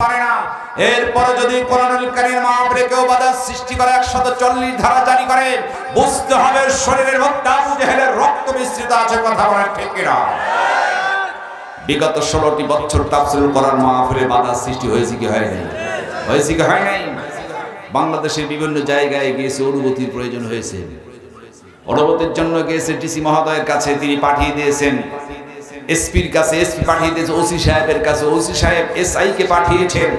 পারে না। এরপরে যদি কোরআনুল কারীম মাহফিলে কেউ বাধা সৃষ্টি করে 140 ধারা জারি করে, বুঝতে হবে শরীরের মধ্যে আবু জেহেলের রক্ত মিশ্রিত আছে। কথা বলেন ঠিক কিনা? বিগত 16টি বছর তাফসীরুল কোরআন মাহফিলে বাধা সৃষ্টি হয়েছে কি হয় নাই? হয়েছে কি হয় নাই? বাংলাদেশের বিভিন্ন জায়গায় গিয়েছে, অনুমতির প্রয়োজন হয়েছে। অনুমতির জন্য গিয়েছে ডিসি মহোদয়ের কাছে, তিনি পাঠিয়ে দিয়েছেন এসপির কাছে, এসপি পাঠিয়ে দিয়েছে ওসি সাহেবের কাছে, ওসি সাহেব এসআই কে পাঠিয়েছেন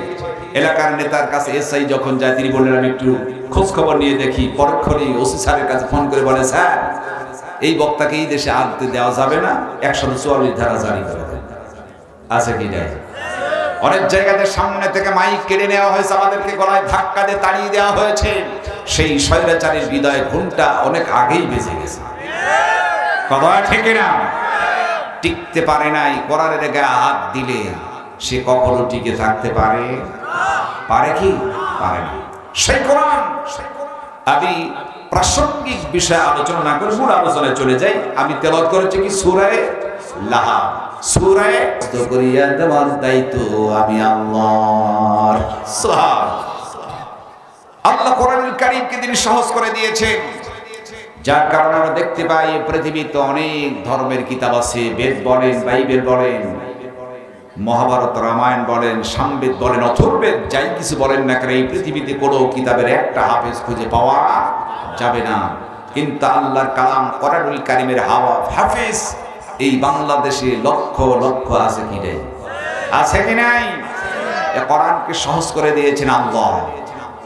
এলাকার নেতার কাছে। এসআই যখন যায় তিনি বললেন আমি একটু খোঁজ খবর নিয়ে দেখি। পরক্ষণেই ওসি স্যারের কাছে ফোন করে বলে, স্যার এই বক্তাকে এই দেশে আনতে দেওয়া যাবে না, 144 ধারা জারি করে দেন। আছে কি নাই? অনেক জায়গাতে সামনে থেকে মাইক কেড়ে নেওয়া হয়েছে, আমাদেরকে গলায় ধাক্কা দিয়ে তাড়িয়ে দেওয়া হয়েছে। সেই স্বৈরাচারীর বিদায় ঘুমটা অনেক আগেই বেজে গেছে। কথা ঠিক না? টিকতে পারে নাই। কোরআনের গায়ে হাত দিলে সে কখনো টিকে থাকতে পারে? পারে কি? পারে না। সেই কোরআন, আমি প্রাসঙ্গিক বিষয় আলোচনা না করে মূল আলোচনায় চলে যাই। আমি তেলাওয়াত করেছি কি সূরা লাহাব। সূরা তো করিয়া দেওয়ার দায়িত্ব আমি আল্লাহর। আল্লাহ কোরআনুল কারীমকে তিনি সহজ করে দিয়েছেন, যার কারণে আমরা দেখতে পাই পৃথিবীতে অনেক ধর্মের কিতাব আছে। বেদ বলেন, বাইবেল বলেন, মহাভারত রামায়ণ বলেন, সামবেদ বলেন, অথর্ববেদ, যাই কিছু বলেন না কেন, এই পৃথিবীতে কোনো কিতাবের একটা হাফেজ খুঁজে পাওয়া যাবে না। কিন্তু আল্লাহর কালাম কোরআনুল কারীমের হাফেজ এই বাংলাদেশে লক্ষ লক্ষ আছে কি নাই? আছে কি নাই? এই কোরআনকে সহজ করে দিয়েছেন আল্লাহ।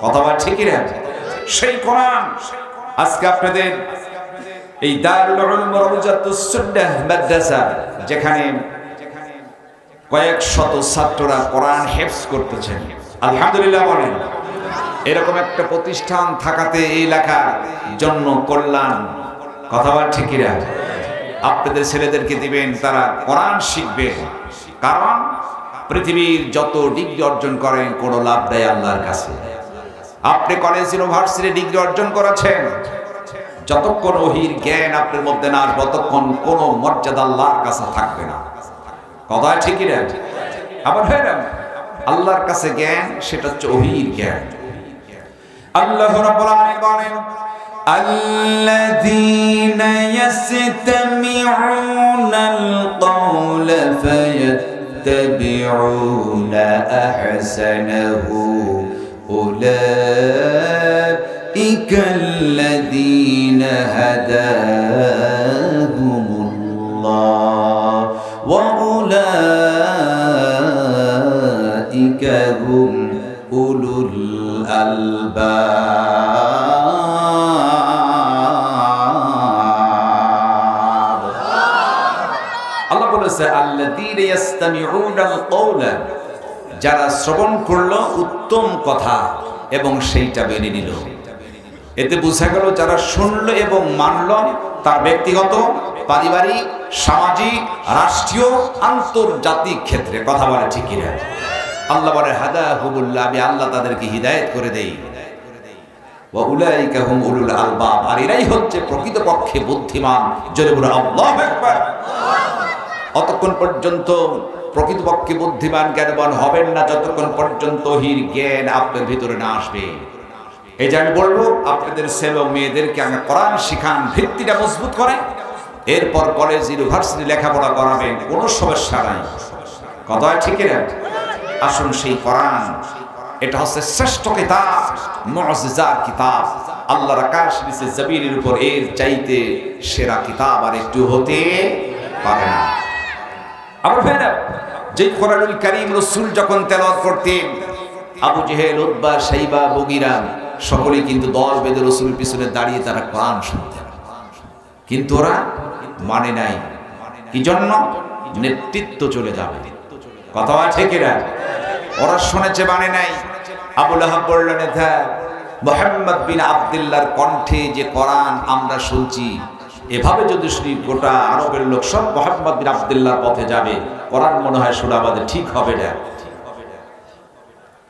কথা বল ঠিক না? সেই কোরআন আজকে আপনাদের এই দারুল উলুম রওজাতুস সুন্নাহ মাদ্রাসা, যেখানে কয়েক শত ছাত্ররা কোরআন হিফজ করতেছেন, আলহামদুলিল্লাহ বলেন। এরকম একটা প্রতিষ্ঠান থাকাতে এই এলাকার জন্য কল্যাণ। কথা বল ঠিক না? আপনাদের ছেলেদেরকে দিবেন, তারা কোরআন শিখবে। কারণ পৃথিবীর যত ডিগ্রি অর্জন করেন কোনো লাভ নেই আল্লাহর কাছে। আপনি কলেজ ইউনিভার্সিটি ডিগ্রি অর্জন করেছেন, যতক্ষণ ওহীর জ্ঞান আপনার মধ্যে না আসবে ততক্ষণ কোনো মর্যাদা আল্লাহর কাছে থাকবে না। কথা ঠিক না? আবার হ্যাঁ, আল্লাহর কাছে জ্ঞান সেটা হচ্ছে ওহীর জ্ঞান। আল্লাহ রাব্বুল আলামিন বলেন, আল্লাযীনা ইয়াসতামিউনাল কওলা ফায়াত্তাবিউনা আহসানাহু أولئك الذين هداهم الله وأولئك هم أولو الألباب. الله বলেছে الذين يستمعون القول, যারা শ্রবণ করলো উত্তম কথা এবং সেইটা মেনে নিল। এতে বোঝা গেল যারা শুনল এবং মানল তার ব্যক্তিগত, পারিবারিক, সামাজিক, রাষ্ট্রীয়, আন্তর্জাতিক ক্ষেত্রে। কথা বলে ঠিক কিনা? আল্লাহ বলে হাদাহুমুল্লাহ, আমি আল্লাহ তাদেরকে হিদায়াত করে দেই। ওয়া উলাইকা হুম উলুল আলবাব, আর এরাই হচ্ছে প্রকৃতপক্ষে বুদ্ধিমান। জোরে বলে আল্লাহু আকবার। অতক্ষণ পর্যন্ত প্রকৃতপক্ষে বুদ্ধিমান জ্ঞানবান হবেন না যতক্ষণ পর্যন্ত ওহীর জ্ঞান আপনার ভিতরে না আসবে। এই যে আমি বলবো আপনাদের ছেলে ও মেয়েদেরকে আমি কোরআন শিখান, ভিত্তিটা মজবুত করে, এরপর কলেজ ইউনিভার্সিটি লেখাপড়া করাবেন, কোনো সমস্যা নাই। কথা ঠিক না? আসুন সেই কোরআন, এটা হচ্ছে শ্রেষ্ঠ কিতাব, মুআজিজার কিতাব। আল্লাহর আকাশ নিচে জমিনের উপর এর চাইতে সেরা কিতাব আর একটু হতে পারে না। আবার ভাইরা, যে কোরআনুল কারীম রাসূল যখন তেলাওয়াত করতেন, আবু জেহেল, উতবা, শাইবা, বগীরা সকলেই কিন্তু দল বেঁধে রাসূলের পিছনে দাঁড়িয়ে তারা কোরআন শুনতেন। কিন্তু ওরা মানে নাই। কি জন্য? নেতৃত্ব চলে যাবে। কথা আছে কিনা? ওরা শুনেছে, মানে নাই। আবু লাহাব বললেন, মুহাম্মদ বিন আব্দুল্লাহর কণ্ঠে যে কোরআন আমরা শুনছি, এভাবে যদি শুনি গোটা আরবের লোক সব মুহাম্মদ বিন আব্দুল্লাহর পথে যাবে, কোরআন মনে হয় শোনা আমাদের ঠিক হবে না।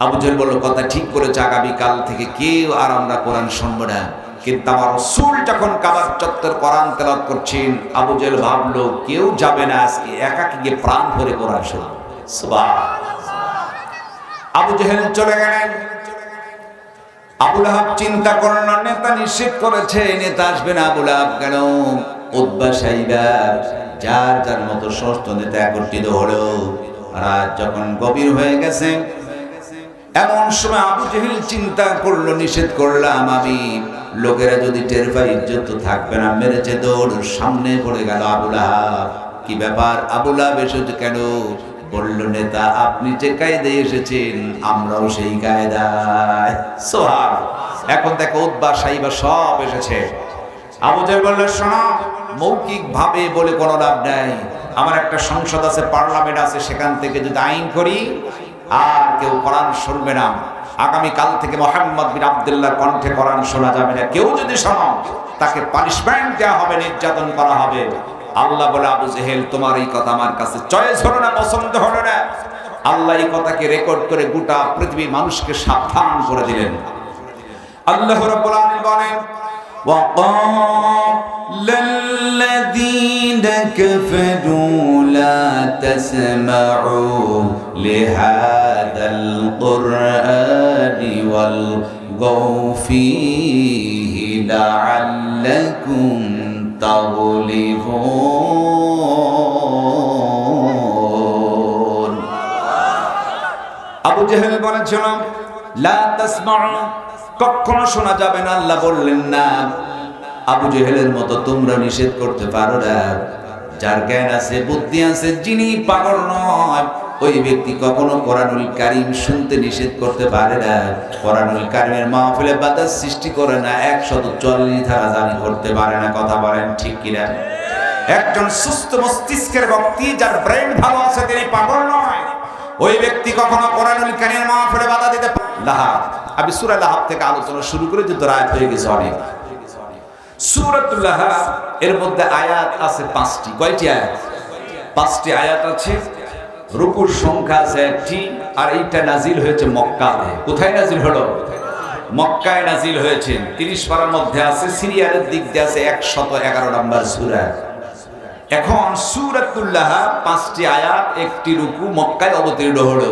আবু জেহেল বলল, কথা ঠিক করেছে, আগামীকাল থেকে কেউ আর আমরা কোরআন শুনবো না। কিন্তু আমার রাসূল যখন কাবার চত্বর কোরআন তেলাওয়াত করছেন, আবু জেহেল ভাবলো কেউ যাবে না, আজকে একাকী গিয়ে প্রাণ ভরে কোরআন শুনবে। সুবহানাল্লাহ। আবু জেহেল চলে গেলেন। আবু লাহাব চিন্তা করল, নেতা নিষেধ করেছে, নেতা আসবে না। আবু লাহাব গেল। উতবা সাইবা যার যার মতো ষষ্ঠ নেতা একত্রিত হলো। রাত যখন গভীর হয়ে গেছে, এমন সময় আবু জেহেল চিন্তা করলো, নিষেধ করলাম আমি, লোকেরা যদি টের পায় ইজ্জত তো থাকবে না। মেরেছে দৌড়, সামনে পড়ে গেল আবু লাহাব। কি ব্যাপার আবু লাহাব এসেছে কেন? বলল, নেতা আপনি যে কায়দায় এসেছেন আমরাও সেই কায়দায়। সোহাগ এখন দেখো উতবা সাইবা সব এসেছে। আবু জেহেল বলল, শোনো, মৌখিক ভাবে বলে কোনো লাভ নাই। আমার একটা সংসদ আছে, পার্লামেন্ট আছে, সেখান থেকে যদি আইন করি আর কেউ কোরআন শুনবে না। আগামী কাল থেকে মুহাম্মদ বিন আব্দুল্লাহর কণ্ঠে কোরআন শোনা যাবে না। কেউ যদি শোনো তাকে পানিশমেন্ট দেওয়া হবে, নির্যাতন করা হবে। আল্লাহ বলে, আবু জেহেল তোমার এই কথা আমার কাছে চয়েস হলো না, পছন্দ হলো না। আল্লাহ এই কথাকে রেকর্ড করে গোটা পৃথিবীর মানুষকে সাবধান করে দিলেন। আল্লাহ রাব্বুল আলামিন বলেন, وقال الذين كفروا لا تسمعوا لهذا القرآن والغوا فيه لعلكم تغلبون। আবু জেহেল বলেছিল, লা তাসমাউ, কখনো শোনা যাবে না। আল্লাহ বললেন না, আবু জেহেলের মতো তোমরা নিষেধ করতে পারো না। যার জ্ঞান আছে, বুদ্ধি আছে, যিনি পাগল নয়, ওই ব্যক্তি কখনো কোরআনুল কারীম শুনতে নিষেধ করতে পারে না। কোরআনুল কারীমের মাহফিলে বাধা সৃষ্টি করে না, 140 ধারা জারি করতে পারে না। কথা বলেন ঠিক কিনা? একজন সুস্থ মস্তিষ্কের ব্যক্তি, যার ব্রেন ভালো আছে, তিনি পাগল নয়। ওই ব্যক্তি কখনো কোরআনুল কারীমের মাহফিলে বাধা দিতে পারে না। আমি সূরা লাহাব থেকে আলোচনা শুরু করে যে রাত হয়ে গেছে অনেক। সূরাতুল লাহাব এর মধ্যে আয়াত আছে 5টি। কয়টি আয়াত? 5টি আয়াত আছে। রুকুর সংখ্যা আছে 1টি। আর এইটা নাজিল হয়েছে মক্কাতে। কোথায় নাজিল হলো? মক্কায় নাজিল হয়েছে। 30 পারার মধ্যে আছে। সিরিয়ালের দিক দিয়ে আছে 111 নম্বর সূরা। এখন সূরাতুল লাহাব 5টি আয়াত, 1টি রুকু, মক্কায় অবতীর্ণ হলো।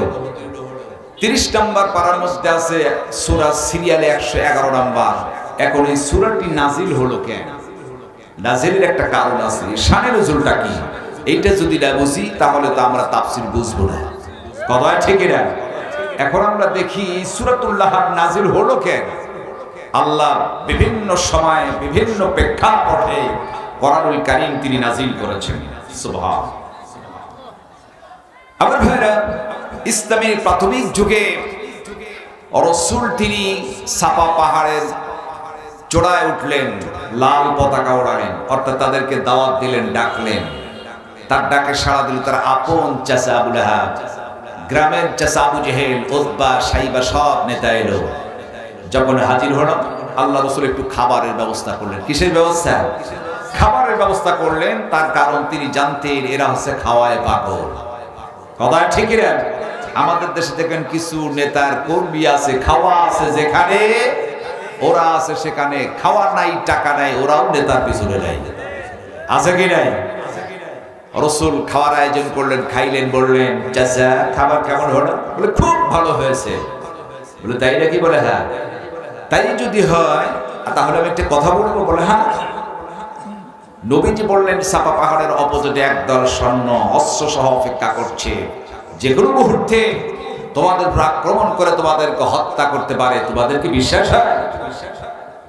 30 নম্বর পারার মধ্যে আছে সূরা, সিরিয়ালে 111 নম্বর। এখন এই সূরাটি নাজিল হলো কেন? নাজিলের একটা কারণ আছে। শানে নজুলটা কি? এইটা যদি না বুঝি তাহলে তো আমরা তাফসীর বুঝবো না। কথা ঠিক না? এখন আমরা দেখি সূরাতুল লাহাব নাজিল হলো কেন। আল্লাহ বিভিন্ন সময় বিভিন্ন প্রেক্ষাপটে কোরআনুল কারীম তিনি নাজিল করেছেন। সুবহান। আমার ভাইরা, ইসলামের প্রাথমিক যুগে রাসূল তিনি সাফা পাহাড়ের চূড়ায় উঠলেন, লাল পতাকা ওড়ালেন, অর্থাৎ তাদেরকে দাওয়াত দিলেন, ডাকলেন। তার ডাকে সাড়া দিল তার আপন চাচা আবু লাহাব, গ্রামের চাচা আবু জেহেল, উতবা সাইবা সব নেতা এলো। যখন হাজির হলো, আল্লাহ রাসূল একটু খাবারের ব্যবস্থা করলেন। কিসের ব্যবস্থা? খাবারের ব্যবস্থা করলেন। তার কারণ তিনি জানতেন এরা হচ্ছে খাওয়ায় পাগল। কথা ঠিক না? আমাদের দেশে দেখেন কিছু নেতার কর্মী আছে, খাওয়া আছে যেখানে, ওরা আছে সেখানে, খাওয়া নাই, টাকা নাই, ওরাও নেতার পিছনে নাই। আছে কি নাই? রাসূল খাওয়ার আয়োজন করলেন, খাইলেন, বললেন, চাচা খাবার কেমন হলো? বলে খুব ভালো হয়েছে। বলে তাই নাকি? বলে হ্যাঁ। তাই যদি হয় তাহলে আমি একটা কথা বলবো। বলে হ্যাঁ। নবীজি বললেন, সাফা পাহাড়ের অপোজিটে একদল সৈন্য অস্ত্র সহ অপেক্ষা করছে, যে কোনো মুহূর্তে তোমাদের উপর আক্রমণ করে তোমাদেরকে হত্যা করতে পারে। তোমাদেরকে বিশ্বাস হয়?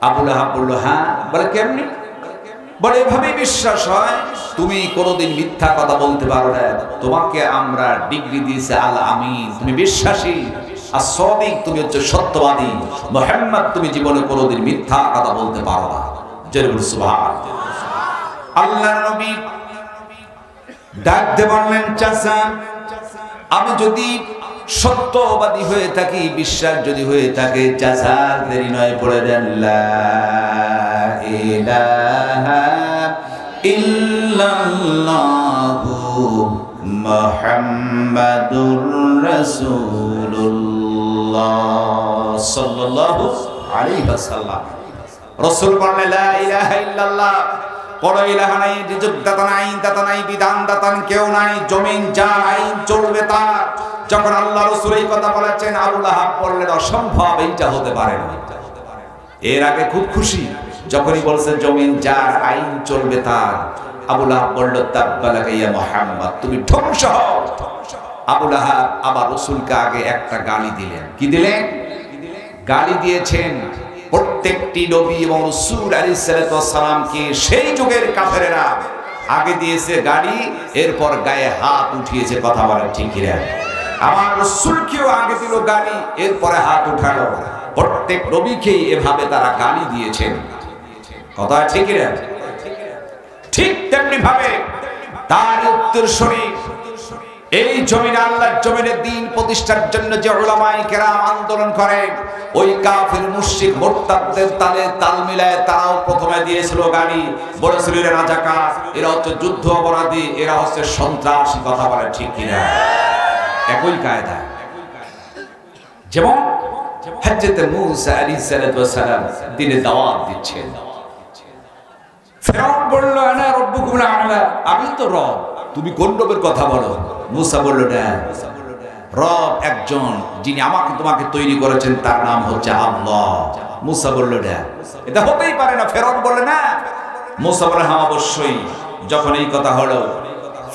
আবু লাহাব বলল হ্যাঁ। বলে কেমনি? বলে এভাবেই বিশ্বাস হয়, তুমি কোনোদিন মিথ্যা কথা বলতে পারো না। তোমাকে আমরা ডিগ্রি দিয়েছি আল আমিন, তুমি বিশ্বাসী। আর সাদিক, তুমি হচ্ছে সত্যবাদী। মুহাম্মদ, তুমি জীবনে কোনোদিন মিথ্যা কথা বলতে পারো না। জরুর সুবহান। আল্লাহর নবী ডাক দিয়ে বললেন, চাচা আমি যদি সত্যবাদী হয়ে থাকি, বিশ্বাস যদি হয়ে থাকে, চাচা দেরি নয়, পড়ে দেন লা ইলাহা ইল্লাল্লাহু মুহাম্মাদুর রাসূলুল্লাহ সাল্লাল্লাহু আলাইহি ওয়াসাল্লাম। রাসূল বললেন, লা ইলাহা ইল্লাল্লাহ, কোন ইলাহা নাই, রিজুক দাতা নাই, দাতা নাই, বিধান দাতা কেউ নাই, জমিন যার, আইন চলবে তার, যখন আল্লাহ রাসূল এই কথা বলেছেন, আবু লাহাব বললেন অসম্ভব, এইটা হতে পারে না। এর আগে খুব খুশি, যখনই বলছে জমিন যার, আইন চলবে তার। আবু লাহাব বলল তাব্বালাকা ইয়া মুহাম্মদ, তুমি ধ্বংস হও। আবু লাহাব আবার রাসূলকে আগে একটা গালি দিলেন। কি দিলেন? গালি দিয়েছেন প্রত্যেকটি নবী এবং রাসূল আলাইহিস সালাতু ওয়াস সালামকে সেই যুগের কাফেরেরা আগে দিয়েছে গালি, এরপর গায়ে হাত উঠিয়েছে। কথা বলেন ঠিক কি না? আমার রাসূলকেও আগে দিল গালি, এরপরে হাত উঠালো। প্রত্যেক নবীকেই এভাবে তারা গালি দিয়েছেন। কথা ঠিক কি না? ঠিক তেমনি ভাবে তার উত্তরসূরি এই জমিনে, আল্লাহর জমিনে দ্বীন প্রতিষ্ঠার জন্য যে উলামায়ে কেরাম আন্দোলন করে, ওই কাফির মুশরিক মুরতাদদের তালে তাল মিলায় তারাও প্রথমে দিয়েছিল গালি, বলেছিল এরা রাজাকার, এরা হচ্ছে যুদ্ধ অপরাধী, এরা হচ্ছে সন্ত্রাসী। কথা বলে ঠিক কিনা? একই কায়দা। যেমন হযরত মূসা আলাইহিস সালাম দ্বীনে দাওয়াত দিচ্ছেন, ফিরআউন বলল আনা রাব্বুকুল আ'লা, আমি তো রব, তুমি কোন রবের কথা বলো? মূসা বলল না, রব একজন, যিনি আমাকে তোমাকে তৈরি করেছেন, তার নাম হচ্ছে আল্লাহ। মূসা বলল না, এটা হতেই পারে না। ফিরআউন বলল না। মূসা বলল হ্যাঁ অবশ্যই। যখন এই কথা হলো,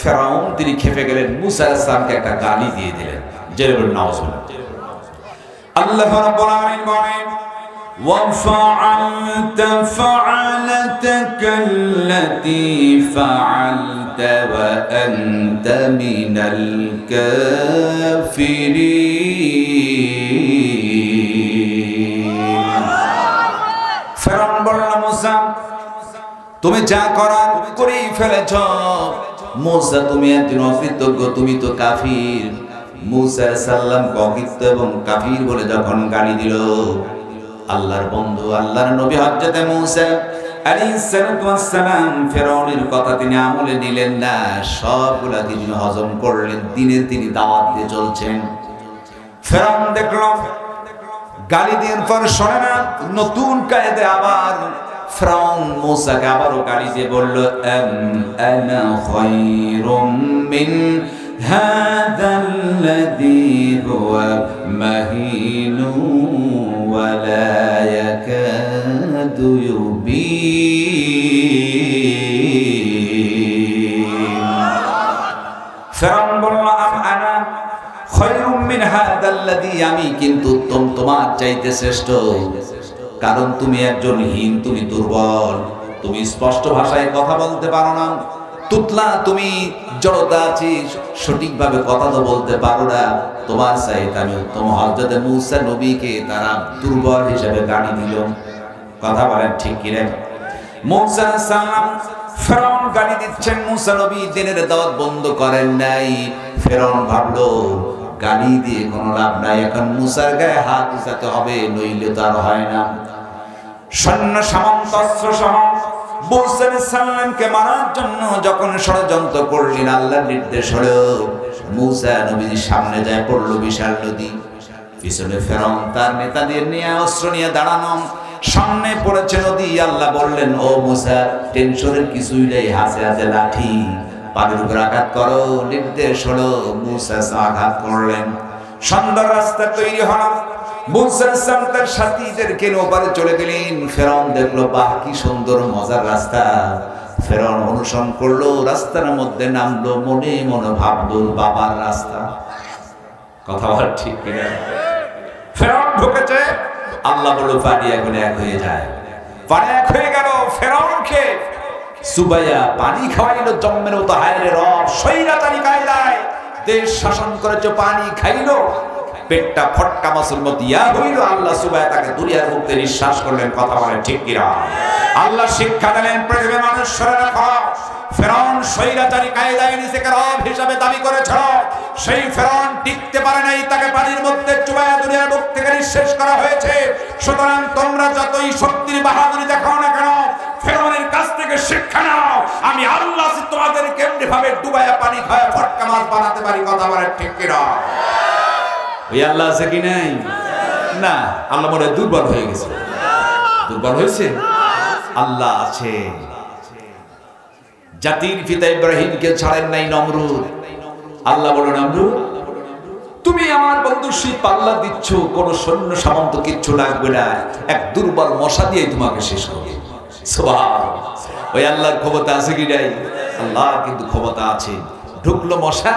ফিরআউন তিনি খেপে গেলেন, মূসা আলাইহিস সালামকে একটা গালি দিয়ে দিলেন। জেরুল নাউজুবিল্লাহ। আল্লাহ রাব্বুল আলামিন বলেন وَفَعَلْتَ فَعَلَتَكَ الَّتِي فَعَلْتَ وَأَنْتَ مِنَ الْكَافِرِينَ। ফিরআউন বলল মূসা তুমি যা করার করেই ফেলেছ। মূসা তুমি একজন অকৃতজ্ঞ, তুমি তো কাফির। মূসা আলাইহিস সালাম অকৃতজ্ঞ এবং কাফির বলে যখন গালি দিল, আল্লাহর বন্ধু আল্লাহর নবী হযরত মূসা আলাইহিস সালাম ফিরআউনের কথা তিনি আমলে নিলেন না, সবগুলা তিনি হজম করলেন। দিনের তিনি দাওয়াত দিয়ে চলছেন। ফিরআউন দেখলো গালি দেওয়ার পর শোনে না, নতুন কায়দে আবার ফিরআউন মূসাকে আবারও গালি দিয়ে বলল আনা খায়রুম মিন হাযাল্লাযী হুয়া মাহিনু ولا يكاد يبين। ফিরআউন বলল আনা খায়রুম মিন হাযাল্লাযী, আমি কিন্তু উত্তম, তোমার চাইতে শ্রেষ্ঠ। কারণ তুমি একজন হীন, তুমি দুর্বল, তুমি স্পষ্ট ভাষায় কথা বলতে পারো না, তুতলা, তুমি জড়তা আছিস, সঠিকভাবে কথা তো বলতে পারো না। তোমার চাইতে আমি উত্তম। হযরত মূসা নবীকে তারা দুর্বল হিসেবে গালি দিল। কথা বলেন ঠিক কি না? মূসা আলাইহিস সালাম ফিরআউন গালি দিচ্ছেন, মূসা নবী দিনের দাওয়াত বন্ধ করেন নাই। ফিরআউন ভাবলো গালি দিয়ে কোনো লাভ নাই, এখন মূসার গায়ে হাত উঠাতে হবে, নইলে তো আর হয় না। সৈন্য সামন্ত অস্ত্র সহ মূসা আলাইহিস সালামকে মারার জন্য যখন ষড়যন্ত্র করলেন, আল্লাহর নির্দেশ হলো মূসা নবীর সামনে যায় পড়ল বিশাল নদী, পিছনে ফিরআউন তার নেতাদের নিয়ে অস্ত্র নিয়ে দাঁড়ানো, সামনে পড়েছে নদী। আল্লাহ বললেন ও মূসা টেনশনের কিছুই নেই, হাতে হাতে লাঠি, পানির উপর আঘাত করো। নির্দেশ হলো, মূসা আঘাত করলেন, সুন্দর রাস্তা তৈরি হলো। মূসা আলাইহিস সালাম তার সাথীদেরকে ওপারে চলে গেলেন। ফিরআউন দেখলো বাহ কি সুন্দর মজার রাস্তা। ফিরআউন অনুসরণ করলো, রাস্তার মধ্যে নামলো, মনে মনে ভাবলো বাবার রাস্তা। কথা বল ঠিক কিনা? ফিরআউন ঢুকেছে, আল্লাহ বলল পানি এখন এক হয়ে যায়। পানি এক হয়ে গেল। ফিরআউনকে সুবাইয়া পানি খাওয়াইলো জম্মের মতো। হায় রে রব, স্বৈরাচারী কায়দায় দেশ শাসন করেছে, পানি খাইলো, পেটটা ফটকা মাছের মতো ইয়া হইল। আল্লাহ সুবহানাহু তাকে দুনিয়ার মুক্তি নিঃশ্বাস করলেন। কথা বলেন ঠিক কিনা? আল্লাহ শিক্ষা দিলেন পৃথিবীর মানুষ শুনে রাখো, ফিরআউন স্বৈরাচারী কায়দায় নিজেকে রব হিসাবে দাবি করেছিল। সেই ফিরআউন টিকতে পারে নাই, তাকে পানির মধ্যে চুবাইয়া দুনিয়ার মুখ থেকে নিঃশেষ করা হয়েছে। সুতরাং তোমরা যতই শক্তির বাহাদুরি দেখাও না কেন, ফিরআউনের কাছ থেকে শিক্ষা নাও। আমি আল্লাহ তোমাদের কেমনে ভাবে ডুবাইয়া পানি খাওয়া ফটকা মাছ বানাতে পারি। কথা বলেন ঠিক কিনা? ওই আল্লাহ আছে কি নাই? না, আল্লাহ মনে দুর্বল হয়ে গেছে। দুর্বল হয়েছে? আল্লাহ আছে। জাতির পিতা ইব্রাহিমকে ছাড়েন নাই নমরুদ। আল্লাহ বলল নমরুদ তুমি আমার বন্ধুর সেই পাল্লা দিচ্ছ, কোন সৈন্য সামন্ত কিচ্ছু লাগবে না, এক দুর্বল মশা দিয়ে তোমাকে শেষ করবে। সুবহানাল্লাহ। ওই আল্লাহর ক্ষমতা আছে কি নাই? আল্লাহ কিন্তু ক্ষমতা আছে। ঢুকলো মশা,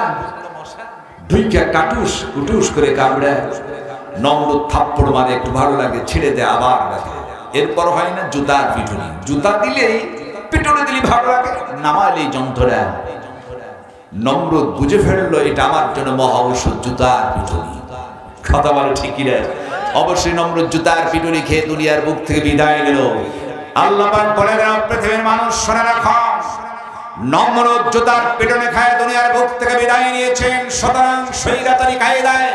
ঢুইকা কাটুস কুটুস করে কামড়ায়, নমরুদ থাপ্পড় মারে, একটু ভালো লাগে, ছেড়ে দেয়, আবার রাখে। এরপর হয় না জুতার পিটুনি, জুতা দিলেই পিটুনি দিলে ভালো লাগে, নামালেই যন্ত্রণা। নমরুদ বুঝে ফেললো এটা আমার জন্য মহা ঔষধ, জুতার পিটুনি। কথা বলে ঠিকই রে। অবশ্যই নমরুদ জুতার পিটুনি খেয়ে দুনিয়ার বুক থেকে বিদায় নিল। আল্লাহ পাক বলে দেন, পৃথিবীর মানুষ শুনে রাখো, নমরুদ জুতার পিটুনি খায় দুনিয়ার বুক থেকে বিদায় নিয়েছেন। সুতরাং শৈরাতারি কায়দায়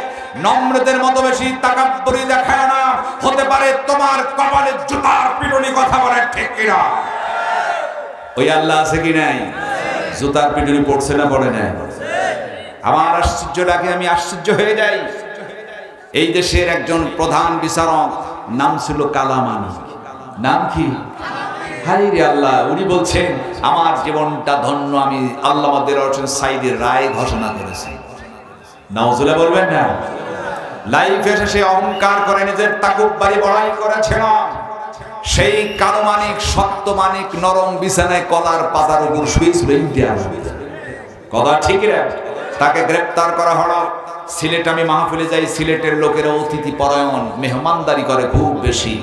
নমরুদের মতো বেশি তাকাব্বুরি দেখায় না, হতে পারে তোমার কপালে জুতার পিটুনি। কথা বলে ঠিক কিনা? ওই আল্লাহ আছে কি নাই? জুতার পিটুনি পড়ছে না পড়ে না? আমার আশ্চর্য লাগে, আমি আশ্চর্য হয়ে যাই। এই দেশের একজন প্রধান বিচারক, নাম ছিল কালামানি। নাম কি? হায় রে আল্লাহ, উনি বলছেন আমার জীবনটা ধন্য, আমি আল্লামা দেলোয়ার হোসেন সাঈদীর রায় ঘোষণা করেছি। নাউজুবিল্লাহ বলবেন না? লাইফে এসে অহংকার করে নিজের তাকুব্বারি বড়াই করেছিল। সেই কালো মানিক, শক্ত মানিক, নরম বিছানায় কলার পাতার উপর শুয়েছিল ইন্ডিয়া। কথা ঠিক রে? তাকে গ্রেফতার করা হলো। সিলেট আমি মাহফিলে যাই, সিলেটের লোকেরা অতিথি পরায়ণ, মেহমানদারি করে খুব বেশি।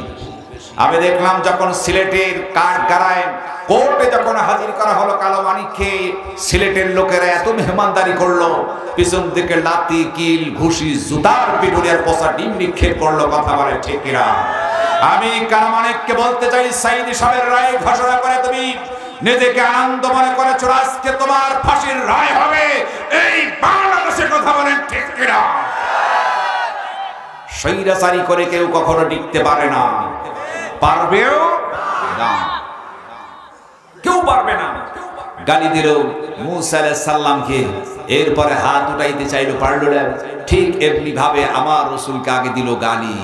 আমি দেখলাম যখন সিলেটের কাঠগাড়ায় কোর্টে যখন হাজির করা হলো কালো মানিককে, সিলেটের লোকেরা এত মেহমানদারি করলো, পিছন থেকে লাতি, কিল, ঘুষি, জুতার পিটুনি আর পচা ডিম নিক্ষেপ করলো। কথা বলে ঠিক কিনা? আমি কালো মানিককে বলতে চাই, সাঈদী সাহেবের রায় ঘোষণা করে তুমি নিজেকে আনন্দ মনে করেছো, আজকে তোমার ফাঁসির রায় হবে এই বাংলাদেশে। কথা বলেন ঠিক কিনা? স্বৈরাচারী করে কেউ কখনো টিকতে পারে না, পারবেও না, কেউ পারবে না। গালি দিল মূসা আলাইহিস সালামকে, এরপরে হাত উঠাইতে চাইলো, পারলো না। ঠিক এমনি ভাবে আমার রাসূলকে আগে দিল গালি।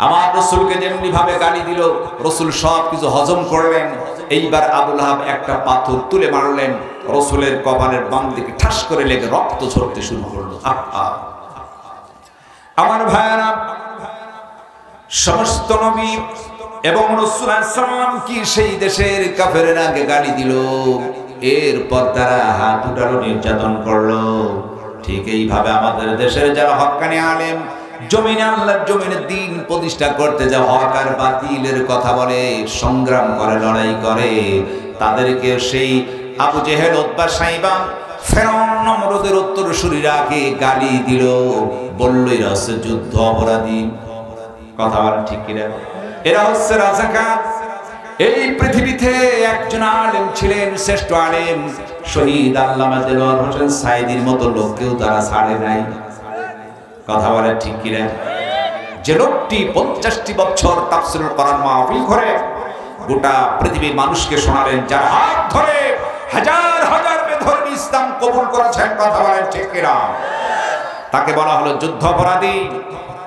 আমার রাসূলকে যেমনি ভাবে গালি দিল, রাসূল সব কিছু হজম করলেন। এইবার আবু লাহাব একটা পাথর তুলে মারলেন, রাসূলের কপালের বাম দিকে ঠাস করে লেগে রক্ত ঝরতে শুরু করলো। আমার ভাইরা, সমস্ত নবী এবং রাসূল সাল্লাম কি সেই দেশের কাফেররা আগে গালি দিল, এরপর তারা হাত উঠালো, নির্যাতন করলো। ঠিক এইভাবে আমাদের দেশের যারা হক্কানি আলেম, জমিনে আল্লাহর জমিনে দ্বীন প্রতিষ্ঠা করতে যা হক আর বাতিলের কথা বলে, সংগ্রাম করে, লড়াই করে, তাদেরকে সেই আবু জেহেল, উতবা, সাইবা, ফেরাউন, নমরুদের উত্তরসূরিরাকে গালি দিল, বলল এরা হচ্ছে যুদ্ধ অপরাধী। কথা বলেন ঠিক কিনা? এরা হচ্ছে রাজাকার। এই পৃথিবীতে একজন আলেম ছিলেন, শ্রেষ্ঠ আলেম, শহীদ আল্লামা দেলোয়ার হোসেন সাঈদীর মতো লোককেও তারা ছাড়ে নাই। কথা বলে ঠিক কিনা? যে লোকটি 50টি বছর তাফসীরুল কোরআন মাহফিল করে গোটা পৃথিবীর মানুষকে শোনালেন, যার হাত ধরে হাজার হাজার বেধর্মী ইসলাম কবুল করেছেন। কথা বলেন ঠিক কিনা? তাকে বলা হলো যুদ্ধ অপরাধী,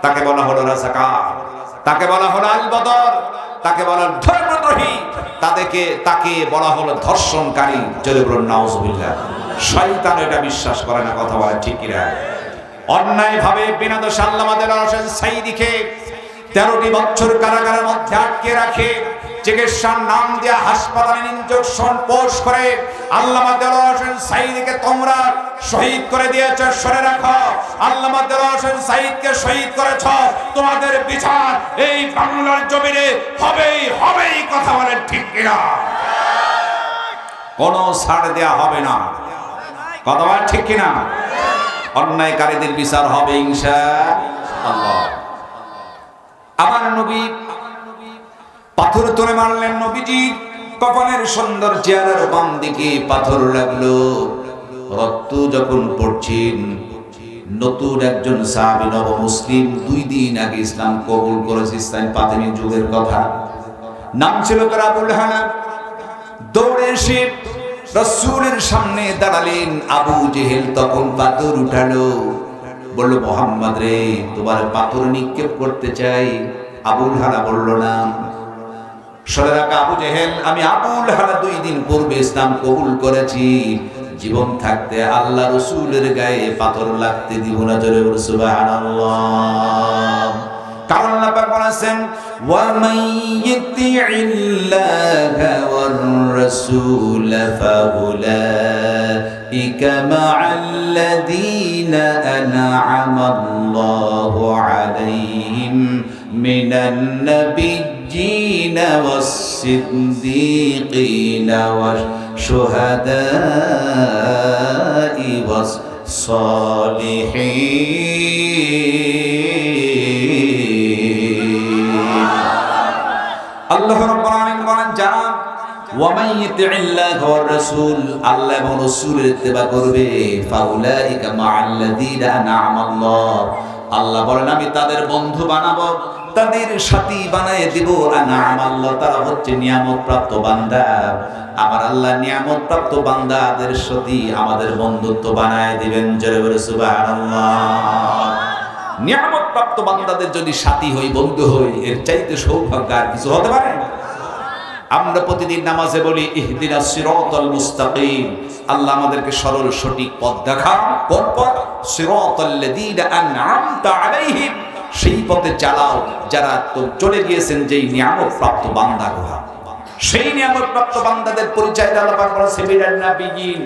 তাকে বলা হলো রাজাকার, তাকে বলা হলো আল বদর, তাকে বলা হলো ধর্মদ্রোহী, তাকে বলা হলো ধর্ষণকারী। যদি বলুন নাউজুবিল্লাহ। শয়তান এটা বিশ্বাস করে না। কথা বলে ঠিক কিনা? অন্যায় ভাবে বিনা দোষে আল্লামা দেলোয়ার হোসেন সাঈদীকে 13টি বছর কারাগারের মধ্যে আটকে রাখে, চিকিৎসার নাম দিয়ে হাসপাতালে ইনজেকশন পোষ করে আল্লামা দেলোয়ার হোসেন সাঈদীকে তোমরা শহীদ করে দিয়েছ। শুনে রাখো, আল্লামা দেলোয়ার হোসেন সাঈদকে শহীদ করেছ, তোমাদের বিচার এই বাংলার জমিনে হবেই হবেই। কথা বলেন ঠিক কিনা? কোনো ছাড় দেয়া হবে না। কথা বলেন ঠিক কিনা? অন্যায়কারীদের বিচার হবে ইনশাআল্লাহ। আমার নবী পাথর তুলে মারলেন, নবীজি কপালের সুন্দর চেহারার বাম দিকে পাথর লাগলো, রক্ত যখন পড়ছেন, নতুন একজন সাহাবী, নব মুসলিম, 2 দিন আগে ইসলাম কবুল করেছে, ইসলাম প্রাথমিক যুগের কথা, নাম ছিল তার আবুল হানা। দৌড়ে এসে রাসূলের সামনে দাঁড়ালেন। আবু জেহেল তখন পাথর উঠালো, বলল মুহাম্মদ রে, তোমার পাথর নিক্ষেপ করতে চাই। আবুল হানা বলল না। শুনে রাখা আবু জেহেল, আমি আবুল হানা 2 দিন পূর্বে ইসলাম কবুল করেছি, জীবন থাকতে আল্লাহ রাসূলের গায়ে পাথর লাগতে দিব না। জোরে বলুন সুবহানাল্লাহ। কারণ আল্লাহ পাক বলেছেন ওয়া মান ইতিইল্লাহা ওয়ার রাসূল ফাউলাইকা মা'আল্লাযীনা আন'আমা আল্লাহু আলাইহিম মিনান নাবিয়্যিনা ওয়াস-সিদ্দীকিনা ওয়াশ-শুহাদা'i ওয়াস-সালিহিন। আল্লাহ রাব্বুল আলামিন বলেন যারা ওয়া মান ইতিইল্লাহা ওয়ার রাসূল আল্লাহ এবং রাসূলের ইত্তেবা করবে ফাউলাইকা মা'আল্লাযীনা আন'আমা আল্লাহ আল্লাহ বলেন আমি তাদের বন্ধু বানাবো, তাদের সাথী বানায় দিব। আন'আমা আল্লাহ তারা হচ্ছে নিয়ামত প্রাপ্ত বান্দা। আমার আল্লাহ নিয়ামত প্রাপ্ত বান্দাদের সাথে আমাদের বন্ধুত্ব বানায় দিবেন। জোরে বলে সুবহানাল্লাহ। নিয়ামত প্রাপ্ত বান্দাদের যদি সাথী হই, বন্ধু হই, এর চাইতে সৌভাগ্য আর কিছু হতে পারে? আমরা প্রতিদিন নামাজে বলি ইহদিনাস সিরাতাল মুস্তাকিম, আল্লাহ আমাদেরকে সরল সঠিক পথ দেখান। কোন পথ? সিরাতাল্লাযীনা আন'আমতা আলাইহিম, সেই পথে চালাও যারা তো চলে গিয়েছেন যেই নিয়ামত প্রাপ্ত বান্দাগুলো। সেই নিয়ামত প্রাপ্ত বান্দাদের পরিচয় আল্লাহ পাক বলেছেন মিনান নাবিয়্যিন,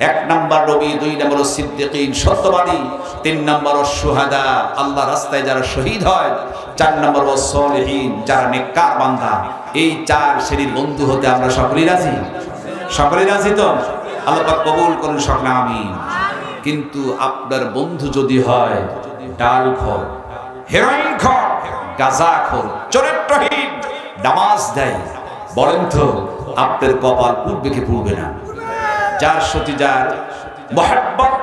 এক নাম্বার নবী, দুই নাম্বার সিদ্দিকিন সত্যবাদী, তিন নাম্বার শুহাদা আল্লাহ রাস্তায় যারা শহীদ হয়, চার নাম্বার সালিহিন যারা নেককার বান্দা। এই চার শ্রেণীর বন্ধু হতে আমরা সকলেই রাজি। সকলেই রাজি তো? আল্লাহ পাক কবুল করুন সকলে আমিন। কিন্তু আপনার বন্ধু যদি হয় ডালখোর, হেরোইনখোর, গাঁজাখোর, চরিত্রহীন, নামাজ দেয়, বলেন তো আপনার কপাল পুড়বে কি পুড়বে না? যার সাথে যার মহব্বত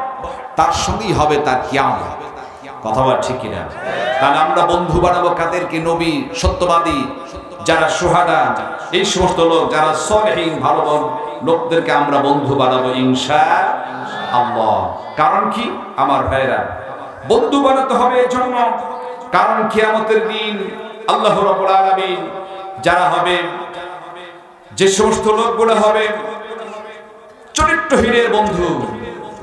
তার সঙ্গেই হবে তার কিয়ামত। কথা বল ঠিক কিনা? তাহলে আমরা বন্ধু বানাবো কাদেরকে? নবী, সত্যবাদী, যারা শুহাদা, এই সমস্ত লোক যারা সালেহীন ভালো লোকদেরকে আমরা বন্ধু বানাবো ইনশাআল্লাহ। কারণ কি আমার ভাইরা, বন্ধু বানাতে হবে এজন্য কারণ কিয়ামতের দিন আল্লাহ রাব্বুল আলামিন যারা হবে, যে সমস্ত লোকগুলো হবে চরিত্রহীনের বন্ধু,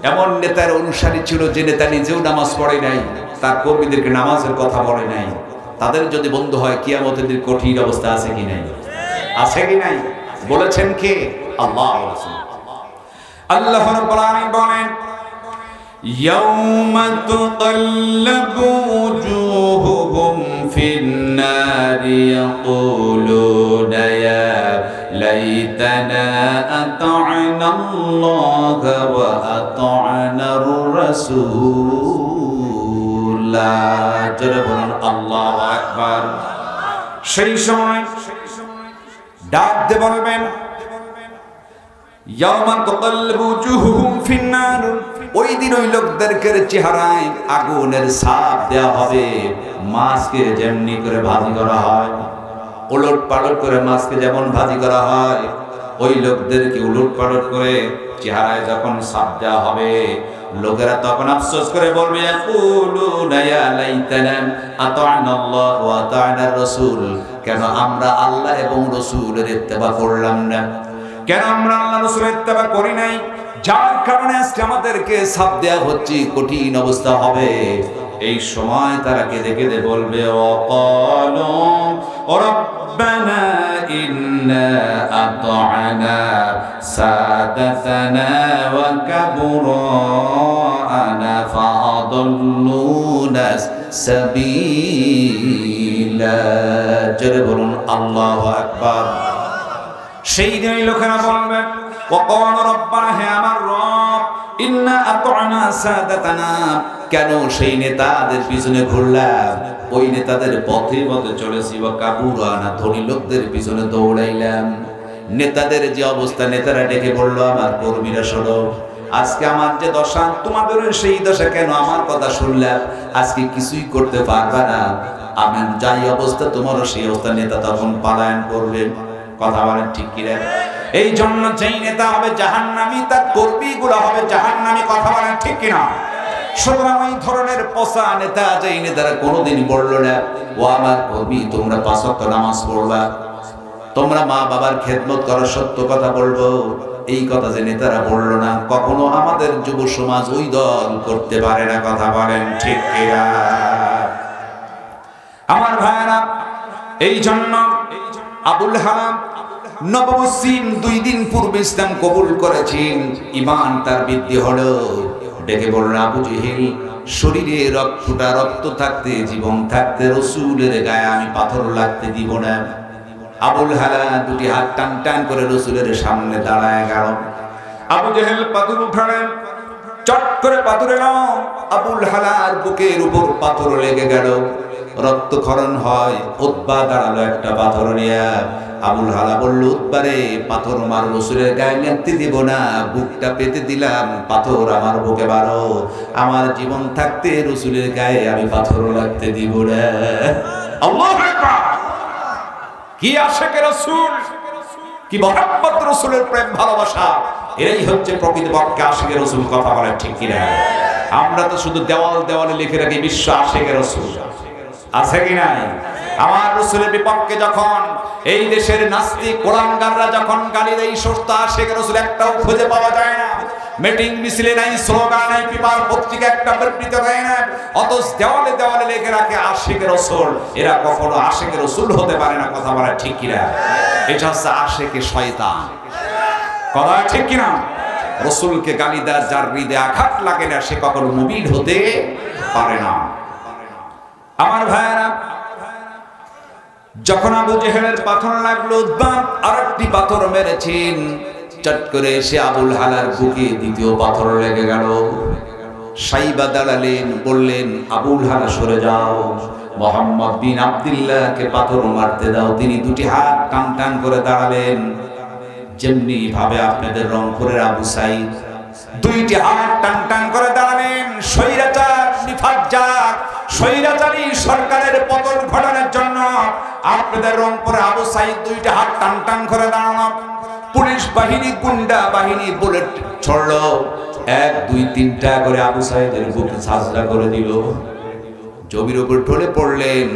এমন নেতার অনুসারী ছিল যে নেতা নিজেও নামাজ পড়ে নাই, তার কর্মীদেরকে নামাজের কথা বলে নাই, তাদের যদি বন্ধু হয় কিয়ামতের দিন কঠিন অবস্থা আছে কি নাই? আছে কি নাই? বলেছেন কে? আল্লাহ বলেছেন। আল্লাহ রাব্বুল আলামিন বলেন ইয়াউমা তুকাল্লাবু ওজুহুহুম ফিন-নারি ইয়াকুলুনা ইয়া লাইতানা আতা'না আল্লাহা ওয়া আতা'নার রাসূল। জোরে বলুন আল্লাহু আকবার। সেই সময় ডাক দিয়ে বলবেন ইয়াউমা তুকাল্লাবু ওজুহুহুম ফিন-নার, ওই দিন ওই লোকদেরকে চেহারায় আগুনের ছাপ দেওয়া হবে। মাছকে যেমনি করে ভাজি করা হয়, উলট পালট করে মাছকে যেমন ভাজি করা হয়, ওই লোকদেরকে উলট পালট করে চেহারায় যখন ছাপ দেওয়া হবে, লোকেরা তখন আফসোস করে বলবে ইয়াকুলুনা ইয়া লাইতানা আতা'না আল্লাহ ওয়া আতা'না রাসূল, কেন আমরা আল্লাহ এবং রাসূলের ইত্তেবা করলাম না? কেন আমরা আল্লাহ রাসূলের ইত্তেবা করি নাই? যার কারণে আজকে আমাদেরকে ছাপ দেওয়া হচ্ছে, কঠিন অবস্থা হবে। এই সময় তারা কেঁদে কেঁদে বলবে ওয়াকালু রাব্বানা ইন্না আতা'না সাদাতানা ওয়া কাবরানা ফাআদাল্লুনা সাবিলা। জোরে বলুন আল্লাহু আকবার। সেই দিন লোকেরা বলবে ওয়াকালু রাব্বানা, হে আমার রব, ইন্না আতা'না সাদাতানা, কেন সেই নেতাদের পিছনে ঘুরলাম, ওই নেতাদের পথে পথে চলেছি, ওয়া কাবুরানা, ধনী লোকদের পিছনে দৌড়াইলাম। নেতাদের যে অবস্থা, নেতারা ডেকে বললো আমার কর্মীরা শোনো, আজকে আমার যে দশা তোমাদেরও সেই দশা, কেন আমার কথা শুনলাম, আজকে কিছুই করতে পারবা না, আমার যাই অবস্থা তোমারও সেই অবস্থা। নেতা তখন পলায়ন করবে। কথা বলেন ঠিক কিনা? এই জন্য যেই নেতা হবে জাহান্নামী, তার কর্মীগুলো হবে জাহান্নামী। কথা বলেন ঠিক কিনা? সুতরাং ওই ধরনের পচা নেতা, যেই নেতারা কোনোদিন বলল না ও আমার কর্মী তোমরা ৫ ওয়াক্ত নামাজ পড়বা, তোমরা মা বাবার খেদমত করো, সত্য কথা বলবো, এই কথা যে নেতারা বললো না, কখনো আমাদের যুব সমাজ ওই দল করতে পারে না। কথা বলেন ঠিক কিনা? আমার ভাইরা, এই জন্য আবুল হালাম নবমুসলিম 2 দিন পূর্বে ইসলাম কবুল করেছেন। ঈমান তার বৃদ্ধি হলো। ডেকে বলল, আবু জেহেল, শরীরে রক্ত থাকতে, জীবন থাকতে রাসূলের গায়ে আমি পাথর লাগতে দিব না। আবুল হালা 2টি হাত টান টান করে রাসূলের সামনে দাঁড়ায় গেল। আবু জেহেল পাথর উঠালেন, চট করে পাথর এলো, আবুল হালার বুকের উপর পাথর লেগে গেল, রক্তক্ষরণ হয়। উতবা দাঁড়ালো একটা পাথর নিয়ে। আবুল হালা বলল, উতবারে, পাথর মার রাসূলের গায়ে লাগতে দিব না, বুকটা পেতে দিলাম, পাথর আমার বুকে বারো, আমার জীবন থাকতে রাসূলের গায়ে আমি পাথর লাগতে দিব না। আল্লাহু আকবার! কি আশিকে রাসূল, কি মহব্বত রাসূলের প্রেম ভালোবাসা! এরাই হচ্ছে প্রকৃতপক্ষে আশিকে রাসূল। কথা বলে ঠিক কিনা? আমরা তো শুধু দেওয়ালে লিখে রাখি বিশ্ব আশিকে রাসূল, আছে কি নাই? আমার রাসূলের বিপক্ষে যখন এই দেশের নাস্তিক কোরআনগাররা যখন গালি দেয়, সস্তা আশিকে রাসূল একটাও খুঁজে পাওয়া যায় না। মিটিং মিছিলে নাই, স্লোগান নাই, পেপার পত্রিকা একটা বিবৃতি দেয় না, অথচ দেওয়ালে লিখে রাখে আশিকে রাসূল। এরা কখনো আশিকে রাসূল হতে পারে না। কথা বলা ঠিক কিনা? এটা হচ্ছে আশিকে শয়তান। কথা ঠিক কিনা? রাসূলকে গালি দেয় যার হৃদয়ে আঘাত লাগে না, সে কখনো মুমিন হতে পারে না। আমার ভাইরা, যখন আবু জেহেলের পাথর লাগলো, উতবা আরেকটি পাথর মেরেছেন, চট করে সে আবুল হালার বুকে দ্বিতীয় পাথর লেগে গেল। সাইবা দাঁড়ালেন, বললেন, আবুল হালা সরে যাও, মুহাম্মদ বিন আব্দুল্লাহকে পাথর মারতে দাও। তিনি 2টি হাত টান টান করে দাঁড়ালেন, যেমনি ভাবে আপনাদের রংপুরের আবু সাইদ 2টি হাত টান টান করে দাঁড়ালেন। স্বৈরাচার নিফাজ্জার স্বৈরাচারী সরকারের পতন ঘটানোর জন্য আপনাদের রংপুরে আবু সাইদ 2টি হাত টান টান করে দাঁড়ানো। পুলিশ বাহিনী, গুন্ডা বাহিনী বুলেট ছড়লো, 1 2 3টা করে আবু সাইদের বুকে সাজদা করে দিল। জমির উপর ঢলে পড়লেন,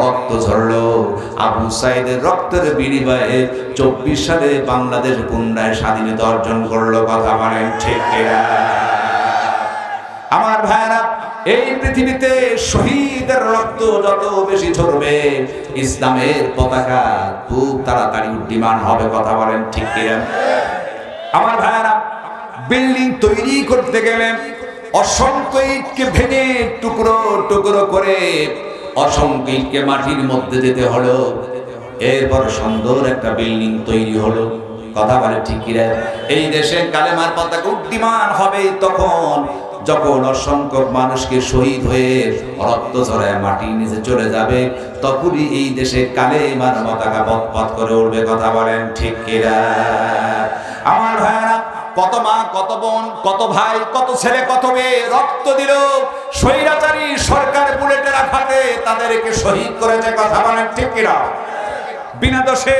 রক্ত ঝরলো। আবু সাইদের রক্তের বিনিময়ে 24 সালে বাংলাদেশ গুন্ডায় স্বাধীনতা অর্জন করলো। কথা বলেন ঠিক কিনা? আমার ভাইরা, এই পৃথিবীতে শহীদের রক্ত যত বেশি ঝরবে, ইসলামের পতাকা খুব তাড়াতাড়ি উড্ডীয়মান হবে। কথা বলেন ঠিক কিনা? আমার ভাইরা, বিল্ডিং তৈরি করতে গেলে অসংখ্য ইটকে ভেঙে টুকরো টুকরো করে অসংখ্য ইটকে মাটির মধ্যে দিতে হলো। এরপর সুন্দর একটা বিল্ডিং তৈরি হলো। কথা বলে ঠিক কিনা? এই দেশে কালেমার পতাকা উড্ডীয়মান হবে তখন, যখন অসংখ্য মানুষকে শহীদ হয়ে রক্ত ঝরায় মাটির নিচে চলে যাবে, তখনই এই দেশে কালেমার পতাকা পথ করে উঠবে। কথা বলেন ঠিক কিনা? আমার ভাইরা, কত মা, কত বোন, কত ভাই, কত ছেলে, কত মেয়ে রক্ত দিল, স্বৈরাচারী সরকার বুলেটের আঘাতে তাদেরকে শহীদ করেছে। কথা বলেন ঠিক কিনা? বিনা দোষে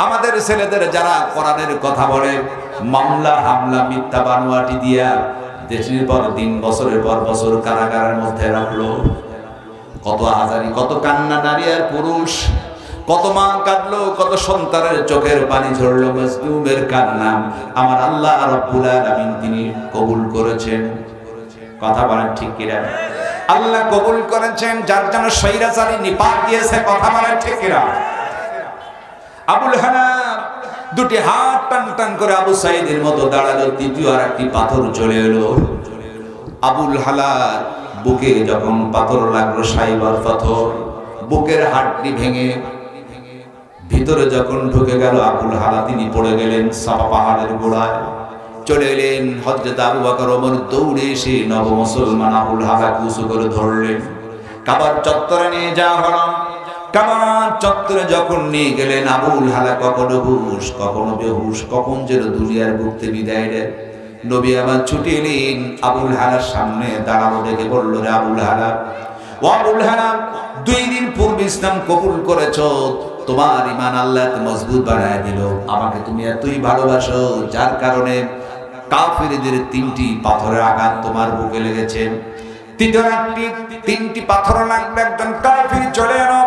আমাদের ছেলেদের যারা কোরআনের কথা বলে, মামলা হামলা মিথ্যা বানোয়াটি দিয়া দেশের পর দিন, বছরের পর বছর কারাগারের মধ্যে রাখলো। কত হাজারি, কত কান্না নারী আর পুরুষ, কত মা কাঁদলো, কত সন্তানের চোখের পানি ঝরলো। মজলুমের কান্না আমার আল্লাহ রাব্বুল আলামিন তিনি কবুল করেছেন। কথা বলেন ঠিক কিনা? আল্লাহ কবুল করেছেন যার জন্য স্বৈরাচারী নিপাত দিয়েছে। কথা বলেন ঠিক কিনা? আবুল হালা 2টি হাত টান টান করে আবু সাইদের মতো দাঁড়ালো। তৃতীয় আরেকটি পাথর চলে এলো। আবুল হালার বুকে যখন পাথর লাগলো, সাইবার পাথর, বুকের হাড়টি ভেঙে ভিতরে যখন ঢুকে গেল, আবুল হালা তিনি পড়ে গেলেন সাফা পাহাড়ের গোড়ায়। চলে এলেন হযরত আবু বকর ওমর, দৌড়ে এসে নব মুসলমান আবুল হালাকে উঁচু করে ধরলেন। কাবার চত্বরে নিয়ে যাওয়া হলো। কাবার চত্বরে যখন নিয়ে গেলেন, আবুল হালা কখনো হুশ, কখনো বেহুশ, কখন যেন দুনিয়ার বুকতে বিদায় দেয়। নবী আবার ছুটে এলেন, আবুল হালার সামনে দাঁড়ানো, ডেকে বলল, রে আবুল হালা, ও আবুল হালা, 2 দিন পূর্বে ইসলাম কবুল করেছো, তোমার ঈমান আল্লাহ মজবুত বানায় দিল। আমাকে তুমি এতই ভালোবাসো যার কারণে কাফিরদের 3টি পাথরের আঘাত তোমার বুকে লেগেছে। 3টি পাথর লাগবে, একজন কাফির চলে এলো।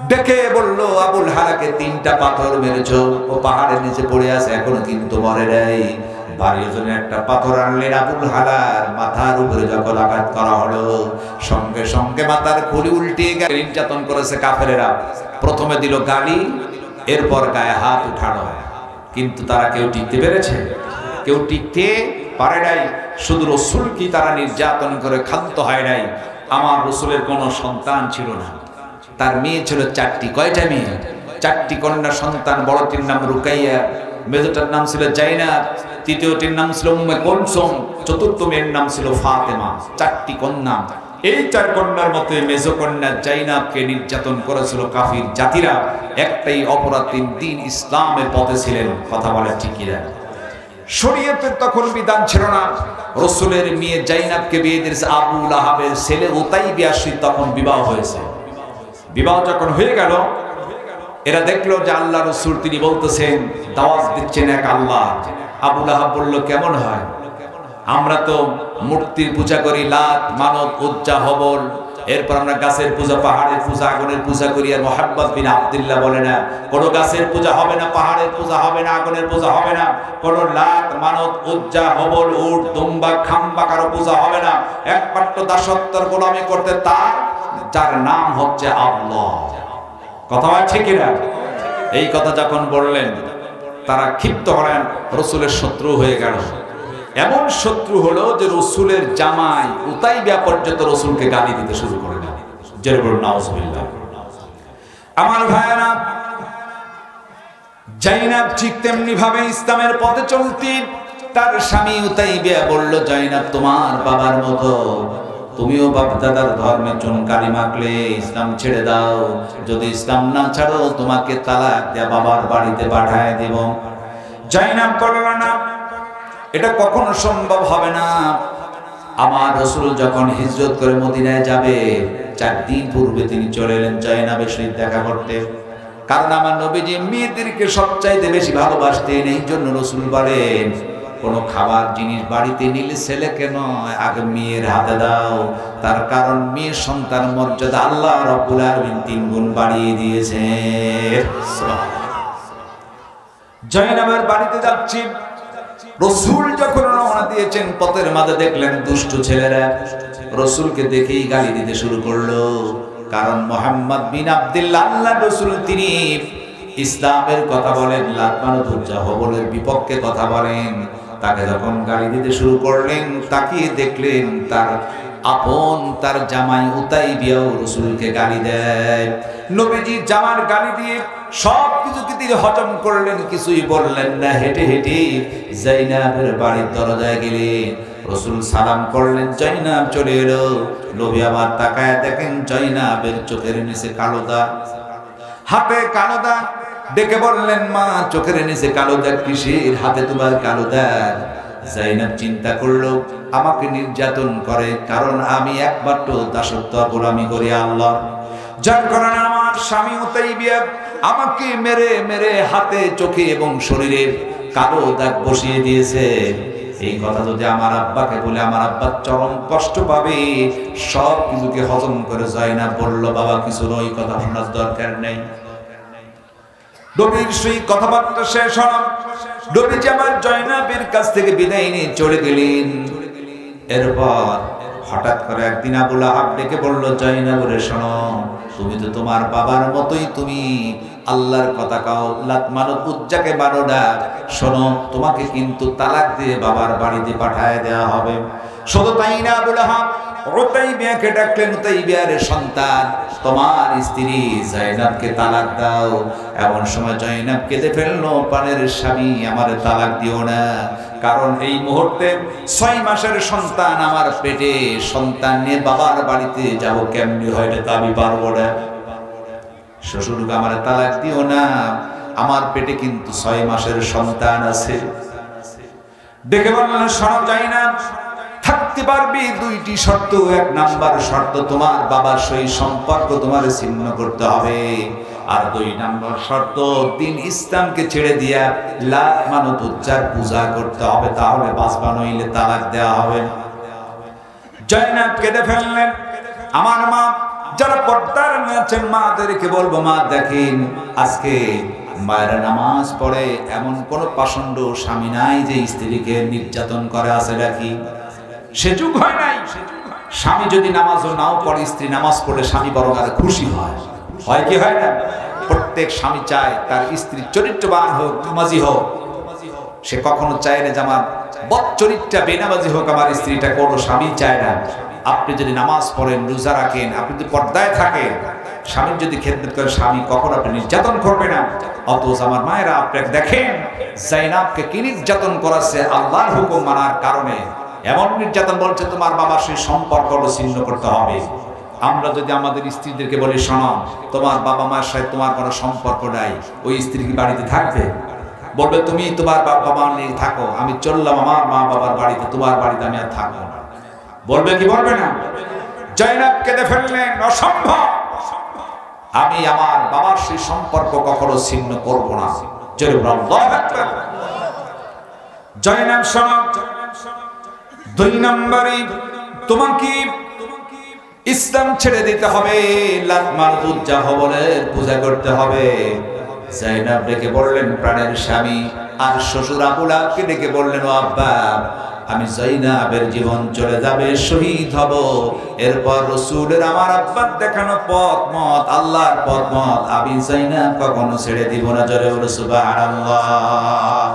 ডেকে বলল, আবুল হালাকে 3টা পাথর মেরেছো, ও পাহাড়ের নিচে পড়ে আছে, এখনো কিন্তু মরে নাই। বাড়ির জন্য একটা পাথর আনলেন, আবুল হালার মাথার উপরে যখন আঘাত করা হলো, সঙ্গে সঙ্গে মাথার খুলি উল্টিয়ে গেল। নির্যাতন করেছে কাফেরেরা। প্রথমে দিল গালি, এরপর গায়ে হাত উঠানো, কিন্তু তারা কেউ টিকতে পেরেছে? কেউ টিকতে পারে নাই। শুধু রসুল কি তারা নির্যাতন করে ক্ষান্ত হয় নাই। আমার রসুলের কোনো সন্তান ছিল না, তার মেয়ে ছিল 4টি। কয়টা মেয়ে? 4টি কন্যা সন্তান। বড়টির নাম রুকাইয়া, মেজোটার নাম ছিল জাইনাব, তৃতীয়টির নাম ছিল উম্মে কুলসুম, চতুর্থ মেয়ের নাম ছিল ফাতেমা। 4টি কন্যা। এই 4 কন্যার মধ্যে মেজো কন্যা জাইনাবকে নির্যাতন করেছিল কাফির জাতিরা। একটাই অপরাধ, তিনি দ্বীন ইসলামের পথে ছিলেন। কথা বলে ঠিকই। শরীয়তের তখন বিধান ছিল না। রসুলের মেয়ে জাইনাবকে বিয়ে দিয়েছে আবু লাহাবের ছেলে উতাইবা, তখন বিবাহ হয়েছে। বিবাহ যখন হয়ে গেল, এরা দেখলো যে আল্লাহ রসুল তিনি বলতেছেন, দাওয়াত দিচ্ছেন এক আল্লাহ। আবু লাহাব বলল, কেমন হয়? আমরা তো মূর্তির পূজা করি, লাত, মানত, উজ্জা, হবল। এরপর আমরা গাছের পূজা, পাহাড়ের পূজা, আগুনের পূজা করি। আর মুহাম্মদ বিন আব্দুল্লাহ বলে না, কোনো গাছের পূজা হবে না, পাহাড়ের পূজা হবে না, আগুনের পূজা হবে না, কোনো লাত, মানত, উজ্জা, হবল, উট, দুম্বা, খাম্বা কারো পূজা হবে না। একমাত্র দাসত্বের গোলামি করতে তার, যার নাম হচ্ছে আল্লাহ। কথা আছে কিনা? এই কথা যখন বললেন, তারা ক্ষিপ্ত হলেন, রসুলের শত্রু হয়ে গেল। এমন শত্রু হলো যে রসুলের জামাই উতাইবা পর্যন্ত রসুলকে গালি দিতে শুরু করে দিল। জোরে বলুন নাউজুবিল্লাহ। আমার ভাইয়েরা, জাইনাব ঠিক তেমনি ভাবে ইসলামের পথে চলতি। তার স্বামী উতাইবা বলল, জাইনাব তোমার বাবার মতো, তুমিও বাপ দাদার ধর্মে চুন কালি মাখলে, ইসলাম ছেড়ে দাও। যদি ইসলাম না ছাড়ো, তোমাকে তালাক দেয়া বাবার বাড়িতে পাঠায় দেব। জাইনাব বলল, না, এটা কখনো সম্ভব হবে না। আমার রসুল যখন হিজরত করে মদিনায় যাবে, 4 দিন পূর্বে তিনি চলে এলেন জাইনাবের সাথে দেখা করতে। কারণ আমার নবীজি মেয়েদেরকে সবচাইতে বেশি ভালোবাসতেন। এই জন্য রসুল বলেন, কোনো খাবার জিনিস বাড়িতে নিলে ছেলেকে নয়, আগে মেয়ের হাতে দাও। তার কারণ মেয়ের সন্তান মর্যাদা আল্লাহ রাব্বুল আলামিন 3 গুণ বাড়িয়ে দিয়েছে। জাইনাবের বাড়িতে যাচ্ছি। রসুল যখন রওনা দিয়েছেন, পথের মাঝে দেখলেন দুষ্ট ছেলেরা রসুলকে দেখেই গালি দিতে শুরু করলো। কারণ মুহাম্মদ বিন আব্দুল্লাহ, আল্লাহ রসুল, তিনি ইসলামের কথা বলেন, লাত, মানত, উজ্জা, হবলের বিপক্ষে কথা বলেন। তাকে যখন গালি দিতে শুরু করলেন, তাকিয়ে দেখলেন তার আপন, তার জামাই উতাইবাও রসুলকে গালি দেয়। নবীজি জামার গালি দিয়ে সব কিছুকে তিনি হজম করলেন, কিছুই বললেন না। হেঁটে হেঁটে জাইনাবের বাড়ির দরজায় গেলেন। রসুল সালাম করলেন, জাইনাব চলে এলো। নবী আবার তাকায় দেখেন জাইনাবের চোখের নিচে কালো দাগ, হাতে কালো দাগ। ডেকে বললেন, মা, চোখের নিচে কালো দাগ কিসের? হাতে তোমার কালো দাগ। জাইনাব চিন্তা করলো, আমাকে নির্যাতন করে, কারণ আমি একমাত্র দাসত্ব গোলামি করি আল্লাহ। যার কারণে আমার স্বামী উতাইবা আমাকে মেরে মেরে হাতে, চোখে এবং শরীরে কালো দাগ বসিয়ে দিয়েছে। এই কথা যদি আমার আব্বাকে বলে, আমার আব্বা চরম কষ্ট পাবে। সব কিছুকে হজম করে জাইনাব বলল, বাবা, কিছু নয়, কথা শোনার দরকার নেই। নবীর সেই কথাবার্তা শেষ হল। নবীজি আমার জাইনাবের কাছ থেকে বিদায় নিয়ে চলে গেলেন। এরপর হঠাৎ করে একদিন আবু লাহাব ডেকে বলল, জাইনাব রে, শোনো, তুমি তো তোমার বাবার মতোই, তুমি আল্লাহর কথা কাও, লাত মানত, উজ্জাকে মানো না। শোনো, তোমাকে কিন্তু তালাক দিয়ে বাবার বাড়িতে পাঠায় দেওয়া হবে। শুধু তাই না, আবু লাহাব উতাইবাকে ডাকলেন, উতাইবার সন্তান, তোমার স্ত্রী জাইনাবকে তালাক দাও। এমন সময় জাইনাব কেঁদে ফেললো, পানের স্বামী, আমারে তালাক দিও না। কারণ এই মুহূর্তে 6 মাসের সন্তান আমার পেটে, সন্তান নিয়ে বাবার বাড়িতে যাব কেমনি হয়, এটা আমি পারবো না। শ্বশুরকে আমার তালাক দিও না, আমার পেটে কিন্তু 6 মাসের সন্তান আছে। দেখে বললেন, শোনো জাইনাব, থাকতে পারবি 2টি শর্ত। 1 নাম্বার শর্ত, তোমার বাবার সহিত সম্পর্ক তোমার ছিন্ন করতে হবে। আর 2 নাম্বার শর্ত, দ্বীন ইসলামকে ছেড়ে দিয়া লাত, মানত, উজ্জার পূজা করতে হবে, তাহলে বাঁচবা, নইলে তালাক দেওয়া হবে। জাইনাব কেঁদে ফেললেন। আমার মা যারা পর্দার আছেন মাদেরকে বলবো, মা দেখেন আজকে মায়েরা নামাজ পড়ে এমন কোন পাষণ্ড স্বামী নাই যে স্ত্রীকে নির্যাতন করে, আছে নাকি? সে যুগ হয় নাই। স্বামী যদি নামাজও নাও পড়ে, স্ত্রী নামাজ পড়লে স্বামী বরং আর খুশি হয়। হয় কি হয় না? প্রত্যেক স্বামী চায় তার স্ত্রী চরিত্রবান হোক, নামাজি হোক। সে কখনো চায় না যে আমার বদচরিত্রা বেনামাজি হোক আমার স্ত্রীটা, কোনো স্বামী চায় না। আপনি যদি নামাজ পড়েন, রোজা রাখেন, আপনি যদি পর্দায় থাকেন, স্বামীর যদি খেদমত করেন, স্বামী কখনো আপনি নির্যাতন করবে না। অথচ আমার মায়েরা আপনাকে দেখেন জাইনাবকে কি নির্যাতন করাচ্ছে আল্লাহর হুকুম মানার কারণে। এমন নির্যাতন বলছে তোমার বাবার সেই সম্পর্ক ছিন্ন করতে হবে। আমরা যদি আমাদের স্ত্রীদেরকে বলি, শোনো তোমার বাবা মায়ের সাথে তোমার কোনো সম্পর্ক নাই, ওই স্ত্রী কি বাড়িতে থাকবে? বলবে তুমি তোমার বাবা মা নিয়ে থাকো, আমি চললাম আমার মা বাবার বাড়িতে, তোমার বাড়িতে আমি আর থাকবো না। বলবে কি বলবে না? জাইনাব কেঁদে ফেললেন, অসম্ভব, আমি আমার বাবার সেই সম্পর্ক কখনো ছিন্ন করব না। জাইনাব শোনো, 2 নম্বরে তোমাকে ইসলাম ছেড়ে দিতে হবে, লাত মারবুদ জাহবলের পূজা করতে হবে। জাইনাব ডেকে বললেন প্রাণের স্বামী, আর শ্বশুর আবুল আবকে ডেকে বললেন, ও আব্বা আমি জাইনাবের জীবন চলে যাবে, শহীদ হব, এরপর রাসূলের আমার আব্বার দেখানো পথ মত আল্লাহর পথ মত আমি জাইনাব কখনো ছেড়ে দিব না। জোরে বলো সুবহানাল্লাহ।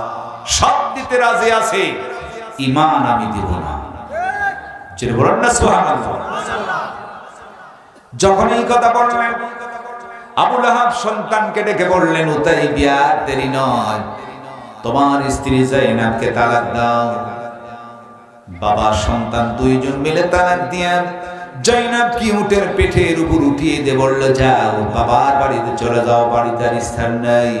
সব দিতে রাজি আছে, ঈমান আমি দিব না। জোরে বলেন না সুবহানাল্লাহ। যখন এই কথা বললেন, আবু লাহাব সন্তানকে ডেকে বললেন, উতাইবিয়া দেরি নয়, তোমার স্ত্রী জাইনাবকে তালাক দাও। বাবা সন্তান 2 জন মিলে তালাক দিয়ে জাইনাব কি উটের পেটের উপর উঠিয়ে দিয়ে বলল, যাও বাবার বাড়িতে চলে যাও, বাড়িতে আর স্থান নাই।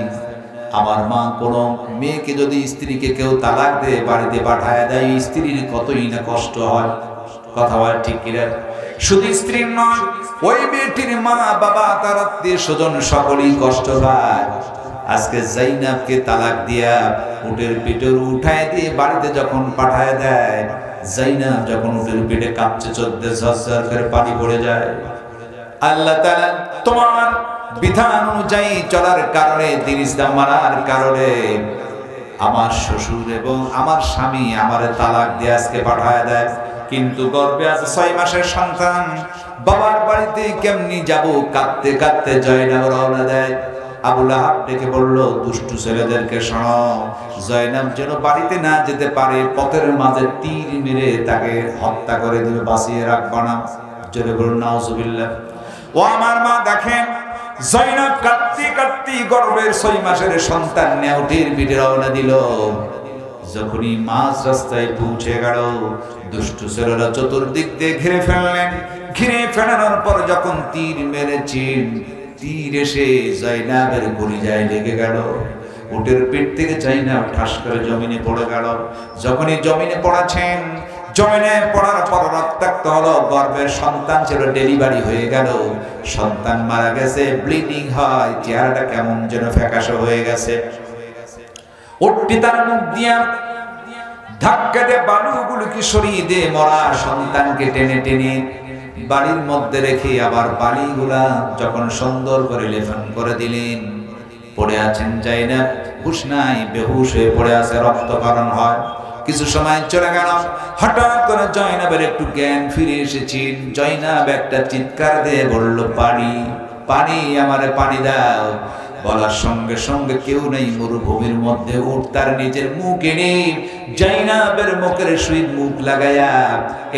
আমার মা কোন মেয়েকে যদি স্ত্রীকে কেউ তালাক দেয়, বাড়িতে পাঠায় দেয়, স্ত্রীর কতই না কষ্ট হয়। কথা বল ঠিক কিনা? শুধু স্ত্রীর নয়, ওই মেয়েটির মা বাবা তার আত্মীয় স্বজন সকলেই কষ্ট পায়। আজকে জাইনাবকে তালাক দিয়া উটের পিঠের উঠায় দিয়ে বাড়িতে যখন পাঠায় দেয়, জাইনাব যখন উটের পিঠে কাঁপছে, চোখে ঝরঝর করে পানি পড়ে যায়। আল্লাহ তাআলা তোমার বিধান অনুযায়ী চলার কারণে, দিন ইসলাম মানার কারণে আমার শ্বশুর এবং আমার স্বামী আমারে তালাক দিয়ে আজকে পাঠায় দেয়। কিন্তু গর্ভে আছে 6 মাসের সন্তান, বাবার বাড়িতে কেমনি যাব? কাঁদতে কাঁদতে জাইনাব রওনা দেয়। আবু লাহাব ডেকে বলল, দুষ্টু ছেলেদেরকে শোনো, জাইনাব যেন বাড়িতে না যেতে পারে, পথের মাঝে তীর মেরে তাকে হত্যা করে দিবে, বাঁচিয়ে রাখবা না। জোরে বলুন নাউজুবিল্লাহ। ও আমার মা দেখেন, জাইনাব কাঁদতে কাঁদতে গর্ভের 6 মাসের সন্তান নিয়ে উটের পিঠে রওনা দিল। যখনই মাঝ রাস্তায় পৌঁছে গেল, দুষ্টু ছেলেরা চতুর্দিক দিয়ে ঘিরে ফেললেন। ঘিরে ফেলানোর পর যখন তীর মেরেছেন, তীর এসে জাইনাবের কলিজায় লেগে গেল। উটের পেট থেকে জাইনাব ঠাস করে জমিনে পড়ে গেল। যখনই জমিনে পড়াছেন, জমিনে পড়ার পর রক্তাক্ত হলো, গর্ভের সন্তান ছিল, ডেলিভারি হয়ে গেল, সন্তান মারা গেছে, ব্লিডিং হয়, চেহারাটা কেমন যেন ফ্যাকাশে হয়ে গেছে। উটটি তার মুখ দিয়া ধাক্কা দিয়ে বালুগুলোকে সরিয়ে দিয়ে মরা সন্তানকে টেনে টেনে বাড়ির মধ্যে রেখে আবার বালিগুলা যখন সুন্দর করে লেফন করে দিলেন, পড়ে আছেন জাইনাব, হুঁশ নাই, বেহুশ হয়ে পড়ে আছে, রক্তক্ষরণ হয়। কিছু সময় চলে গেল, হঠাৎ করে জাইনাবের একটু জ্ঞান ফিরে এসেছেন। জাইনাব একটা চিৎকার দিয়ে বলল, পানি পানি, আমারে পানি দাও। বলার সঙ্গে সঙ্গে কেউ নেই মরুভূমির মধ্যে, উট তার নিজের মুখ এনে জাইনাবের মুখের সহিত মুখ লাগাইয়া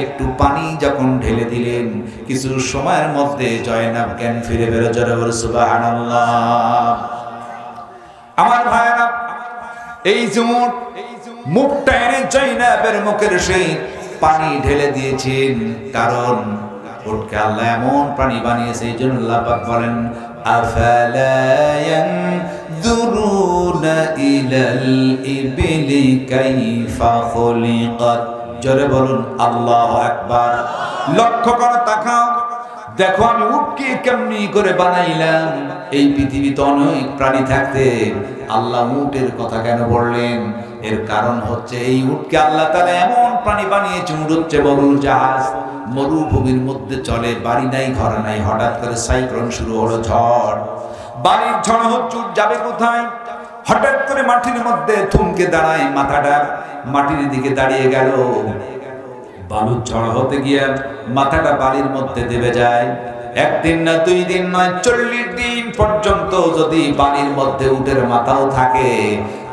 একটু পানি যখন ঢেলে দিলেন, কিছু সময়ের মধ্যে জাইনাব জ্ঞান ফিরে বেরো। জোরে বলো সুবহানাল্লাহ। আমার ভাইরা, এই যে মুখটা এনে জাইনাবের মুখের সহিত পানি ঢেলে দিয়েছেন, কারণ উটকে আল্লাহ এমন প্রাণী বানিয়েছে, এই জন্য আল্লাহ পাক বলেন, আফালা ইয়ানজুরুনা ইলাল ইবলি কাইফা খুলিকাত। জোরে বলুন আল্লাহু আকবার। লক্ষ্য করে তাকাও, দেখো আমি উটকে কেমনি করে বানাইলাম। এই পৃথিবীতে অনেক প্রাণী থাকতে আল্লাহ উটের কথা কেন বললেন? এর কারণ হচ্ছে এই উটকে আল্লাহ তাআলা এমন প্রাণী বানিয়েছে, উট হচ্ছে বড় জাহাজ, মরুভূমির মধ্যে চলে, বাড়ি নাই ঘর নাই, হঠাৎ করে সাইক্লোন শুরু হলো, ঝড়, বাড়ির ঝড় হচ্ছে, উট যাবে কোথায়? হঠাৎ করে মাটির মধ্যে থমকে দাঁড়ায়, মাথাটা মাটির দিকে দাঁড়িয়ে গেল, বালুর ঝড় হতে গিয়ে মাথাটা বালির মধ্যে দেবে যায়। একদিন না, 2 দিন নয়, 40 দিন পর্যন্ত যদি বালির মধ্যে উটের মাথাও থাকে,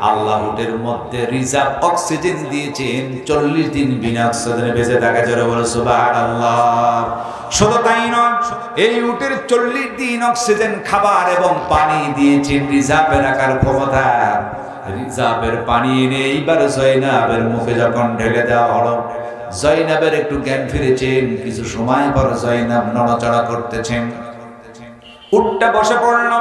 আল্লাহ উটের মধ্যে রিজার্ভ অক্সিজেন দিয়েছেন, 40 দিন বিনা অক্সিজেনে বেঁচে থাকে। জোরে বলো সুবহানাল্লাহ। শুধু তাই নয়, এই উটের 40 দিন অক্সিজেন, খাবার এবং পানি দিয়েছেন, রিজার্ভে রাখার ক্ষমতা। রিজার্ভের পানি এনে এইবার জয়নাবের মুখে যখন ঢেলে দেওয়া হলো, জয়নাবের একটু জ্ঞান ফিরেছেন। কিছু সময় পর জয়নাব নড়াচড়া করতেছেন, উটটা বসে পড়ল।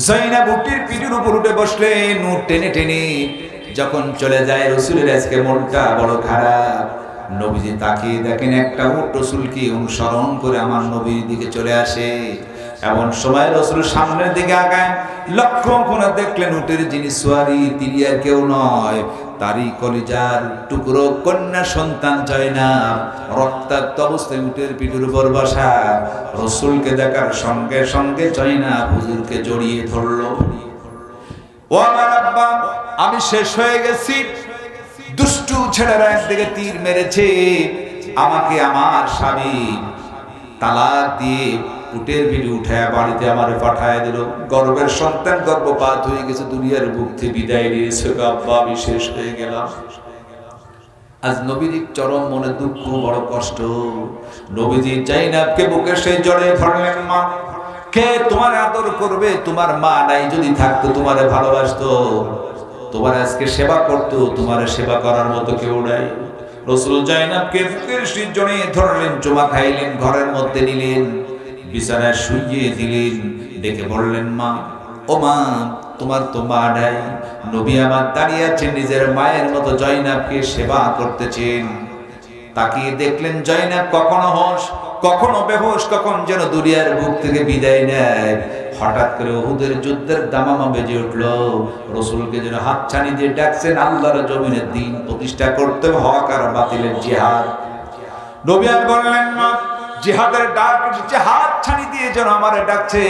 জয়নাব উটের পিঠের উপর উঠে বসলেন, উট টেনে টেনে যখন চলে যায়, রাসূলের আজকে মনটা বড় খারাপ। নবীজি তাকিয়ে দেখেন একটা উট রাসূলকে অনুসরণ করে আমার নবীর দিকে চলে আসে। এমন সময় রাসূল সামনের দিকে আগায়, লক্ষ্য করে দেখলেন উটের যিনি সওয়ারি তিনি আর কেউ নয়, তারই কলিজার টুকরো কন্যা সন্তান জয়নাব, রক্তাক্ত অবস্থায় উটের পিঠের উপর বসা। রাসূলকে দেখার সঙ্গে সঙ্গে জয়নাব হুজুরকে জড়িয়ে ধরলো। ও আমার আব্বা, আমি শেষ হয়ে গেছি, দুষ্টু ছেলেরা একদিকে তীর মেরেছে, আমাকে আমার স্বামী তালাক দিয়ে উটের পিঠে উঠায় বাড়িতে আমারে পাঠায় দিল। গর্ভের সন্তান গর্ভপাত হয়ে গেছে, দুনিয়ার বুক থেকে বিদায় নিয়েছে। আব্বা, আমি শেষ হয়ে গেলাম। আজ নবীজির চরম মনে দুঃখ, বড় কষ্ট। নবীজি জয়নাবকে বুকে সেই জড়িয়ে ধরলেন। মা, কে তোমার আদর করবে? তোমার মা নাই, যদি থাকতো তোমারে ভালোবাসতো, তোমার আজকে সেবা করতো, তোমার সেবা করার মতো কেউ নাই। রাসূল জয়নাবকে বুকের সেই জড়িয়ে ধরলেন, চুমা খাইলেন, ঘরের মধ্যে নিলেন, বিছানায় শুইয়ে দিলেন, ডেকে বললেন, মা, ও মা, তোমার তো মা নাই। নবী আমার দাঁড়িয়ে আছেন, নিজের মায়ের মতো জয়নাবকে সেবা করতেছেন। তাকিয়ে দেখলেন জয়নাব কখনো হোশ, কখনো বেহুশ, কখন যেন দুনিয়ার বুক থেকে বিদায় নেয়। হঠাৎ করে উহুদের যুদ্ধের দামামা বেজে উঠল। রাসূলকে যেন হাতছানি দিয়ে ডাকছেন, আল্লাহর জমিনে দ্বীন প্রতিষ্ঠা করতে, হক আর বাতিলের জিহাদ। নবী আর বললেন, মা, জিহাদের ডাক, জিহাদ ছানি দিয়ে যেন আমারে ডাকছে,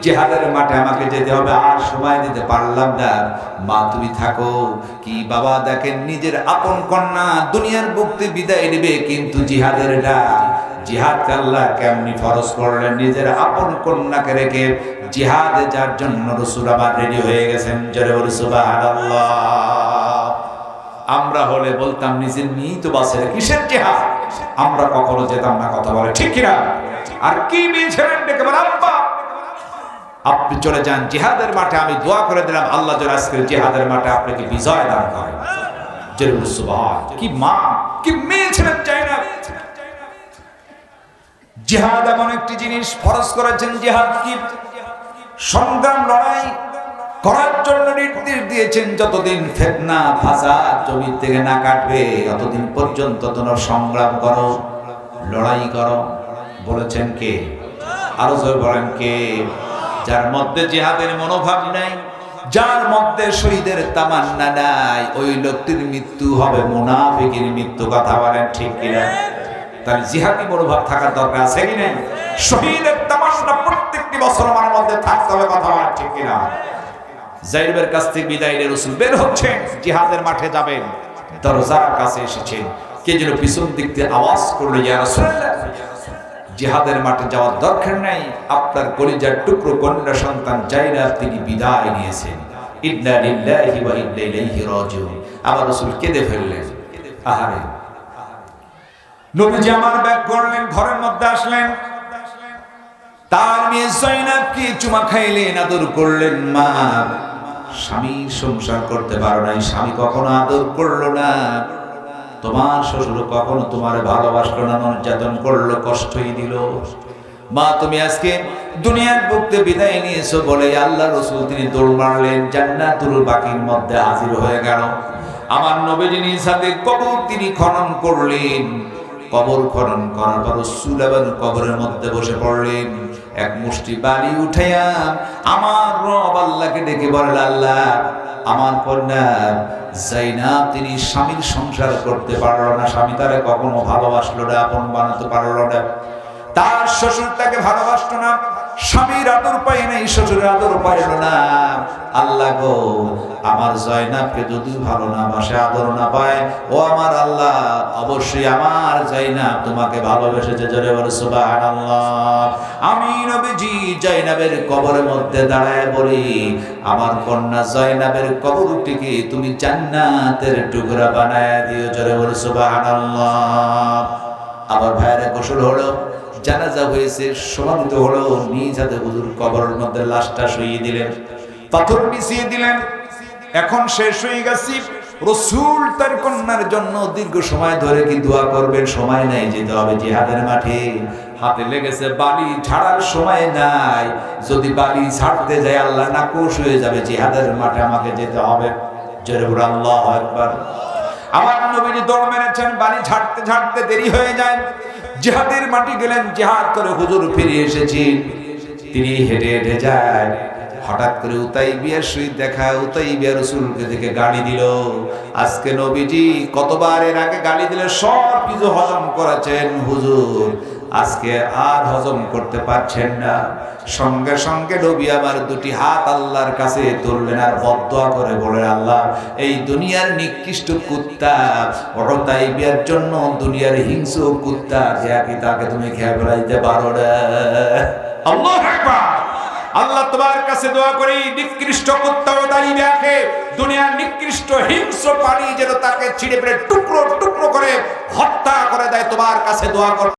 জিহাদের মাঠে আমাকে যেতে হবে, আর সময় দিতে পারলাম না। মা, তুমি থাকো। কি বাবা, দেখেন নিজের আপন কন্যা দুনিয়ার বুক থেকে বিদায় নেবে, কিন্তু জিহাদের ডাক, জিহাদকে আল্লাহ কেমনি ফরজ করলেন, নিজের আপন কন্যাকে রেখে জিহাদে যার জন্য রাসূল আবার রেডি হয়ে গেছেন। জোরে বলি সুবহানাল্লাহ। আমরা হলে বলতাম নিজের মেয়েই তো বাঁচে, কিসের জিহাদ? আমরা কখনো যেতাম না, কথা বলে ঠিক কিনা? আর কি মেয়ে ছেলেন ডেকে বলে, আব্বা আপনি চলে যান জিহাদের মাঠে, আমি দোয়া করে দিলাম আল্লাহ যেন আজকের জিহাদের মাঠে আপনাকে বিজয় দান করেন। জোরে বলি সুবহান। কি মা, কি মেয়ে ছিলেন জয়নাব। জিহাদ এমন একটি জিনিস ফরজ করেছেন, জিহাদ কি সংগ্রাম, লড়াই করার জন্য নির্দেশ দিয়েছেন। যতদিন ফিতনা ফাসাদ জমি থেকে না কাটবে, ততদিন পর্যন্ত তোমরা সংগ্রাম করো, লড়াই করো। বলেছেন কে? আরো জোরে বলেন কে? যার মধ্যে জিহাদের মনোভাব নাই, যার মধ্যে শহীদের তামান্না নাই, ওই লোকটির মৃত্যু হবে মুনাফিকের মৃত্যু। কথা বলেন ঠিক কিনা? তাহলে জিহাদি মনোভাব থাকার দরকার আছে কি না? শহীদের তামান্না প্রত্যেকটি বছর আমার মধ্যে থাকতে হবে। কথা বলেন ঠিক কিনা? যায়েদের কাছ থেকে বিদায় নিয়ে রাসূল বের হচ্ছেন, জিহাদের মাঠে যাবেন। দরজার কাছে এসেছেন, কে যেন পিছন দিক থেকে আওয়াজ করলো, ইয়া রাসূলুল্লাহ, জিহাদের মাঠে যাওয়ার দরকার নাই, আপনার কলিজার টুকরো কন্যা সন্তান জয়নাব তিনি বিদায় নিয়েছেন। ইন্না লিল্লাহি ওয়া ইন্না ইলাইহি রাজিউন। আবার রাসূল কেঁদে ফেললেন। আহারে, নবীজি আমার ব্যাগ করলেন, ঘরের মধ্যে আসলেন, তার মেয়ে জয়নাবকে চুমা খাইলেন, আদর করলেন। মা, স্বামীর সংসার করতে পারো নাই, স্বামী কখনো আদর করলো না, তোমার শ্বশুর কখনো তোমার ভালোবাসলো না, নির্যাতন করলো, কষ্টই দিল। মা, তুমি আজকে দুনিয়ার বুক থেকে বিদায় নিয়েছো বলে আল্লাহ রাসূল তিনি দৌড় মারলেন, জান্নাতুল বাকির মধ্যে হাজির হয়ে গেল। আমার নবীজি নিজ হাতে কবর তিনি খনন করলেন। কবর খনন করার পর রাসূল আবার কবরের মধ্যে বসে পড়লেন। এক মুষ্টি বালি উঠাইয়া আমার রব আল্লাহকে ডেকে বলেন, আল্লাহ, আমার কন্যা জাইনাব তিনি স্বামীর সংসার করতে পারলো না, স্বামী তারে কখনো ভালোবাসলো না, আপন বানাতে পারলো না। তার শ্বশুর তাকে ভালোবাসতো না, স্বামীর আদর পায় নাই, শ্বশুরের আদর পাইল না। আল্লাহ গো, আমার জয়নাবকে যদি ভালো না বাসে, আদর না পায়, ও আমার আল্লাহ, অবশ্যই আমার জয়নাব তোমাকে ভালোবেসেছে। জোরে বলো সুবহানাল্লাহ। আমি নবীজি জয়নাবের কবরের মধ্যে দাঁড়ায় বলি, আমার কন্যা জয়নাবের কবরটিকে তুমি জান্নাতের টুকরা বানায় দিও। জোরে বলো সুবহানাল্লাহ। আবার ভাইয়েরা গোসল হলো, জানাজা হয়েছে, সমাহিত হলো, নিজ হাতে হুজুর কবরের মধ্যে লাশটা শুইয়ে দিলেন, পাথর মিশিয়ে দিলেন। এখন শেষ হয়ে গেছি, রাসূল তার কন্যার জন্য দীর্ঘ সময় ধরে কি দোয়া করবেন? সময় নাই, যেতে হবে জিহাদের মাঠে। হাতে লেগেছে বালি, ঝাড়ার সময় নাই। যদি বালি ছাড়তে যায় আল্লাহ নাকশ হয়ে যাবে, জিহাদের মাঠে আমাকে যেতে হবে। জোরে বলো আল্লাহু আকবার। আমার নবীজি দৌড় মেরেছেন, বালি ঝাড়তে ঝাড়তে দেরি হয়ে যায়। জিহাদের মাটি গেলেন, জিহাদ করে হুজুর ফিরে এসেছেন। তিনি হেঁটে হেঁটে যায়, হঠাৎ করে উতাইবিয়ার সহিত দেখা। উতাইবিয়া রাসূলকে দেখে গালি দিল। আজকে নবীজি কতবার এর আগে গালি দিলে সব কিছু হজম করেছেন, হুজুর আজকে আর হজম করতে পারছেন না। সঙ্গে সঙ্গে নবী আমার দুটি হাত আল্লাহর কাছে তুললেন আর বদদোয়া করে বলেন, আল্লাহ, এই দুনিয়ার নিকৃষ্ট কুত্তা উতাইবিয়ার জন্য, দুনিয়ার হিংস্র কুত্তা যাকে তাকে তুমি খেয়ে ফেলাইতে পারো না। আল্লাহু আকবার। আল্লাহ তোমার কাছে দোয়া করি, নিকৃষ্ট কুত্তা উতাইবিয়াকে, দুনিয়ার নিকৃষ্ট হিংস্র প্রাণী যেন তাকে ছিঁড়ে ফেলে টুকরো টুকরো করে হত্যা করে দেয়, তোমার কাছে দোয়া কর।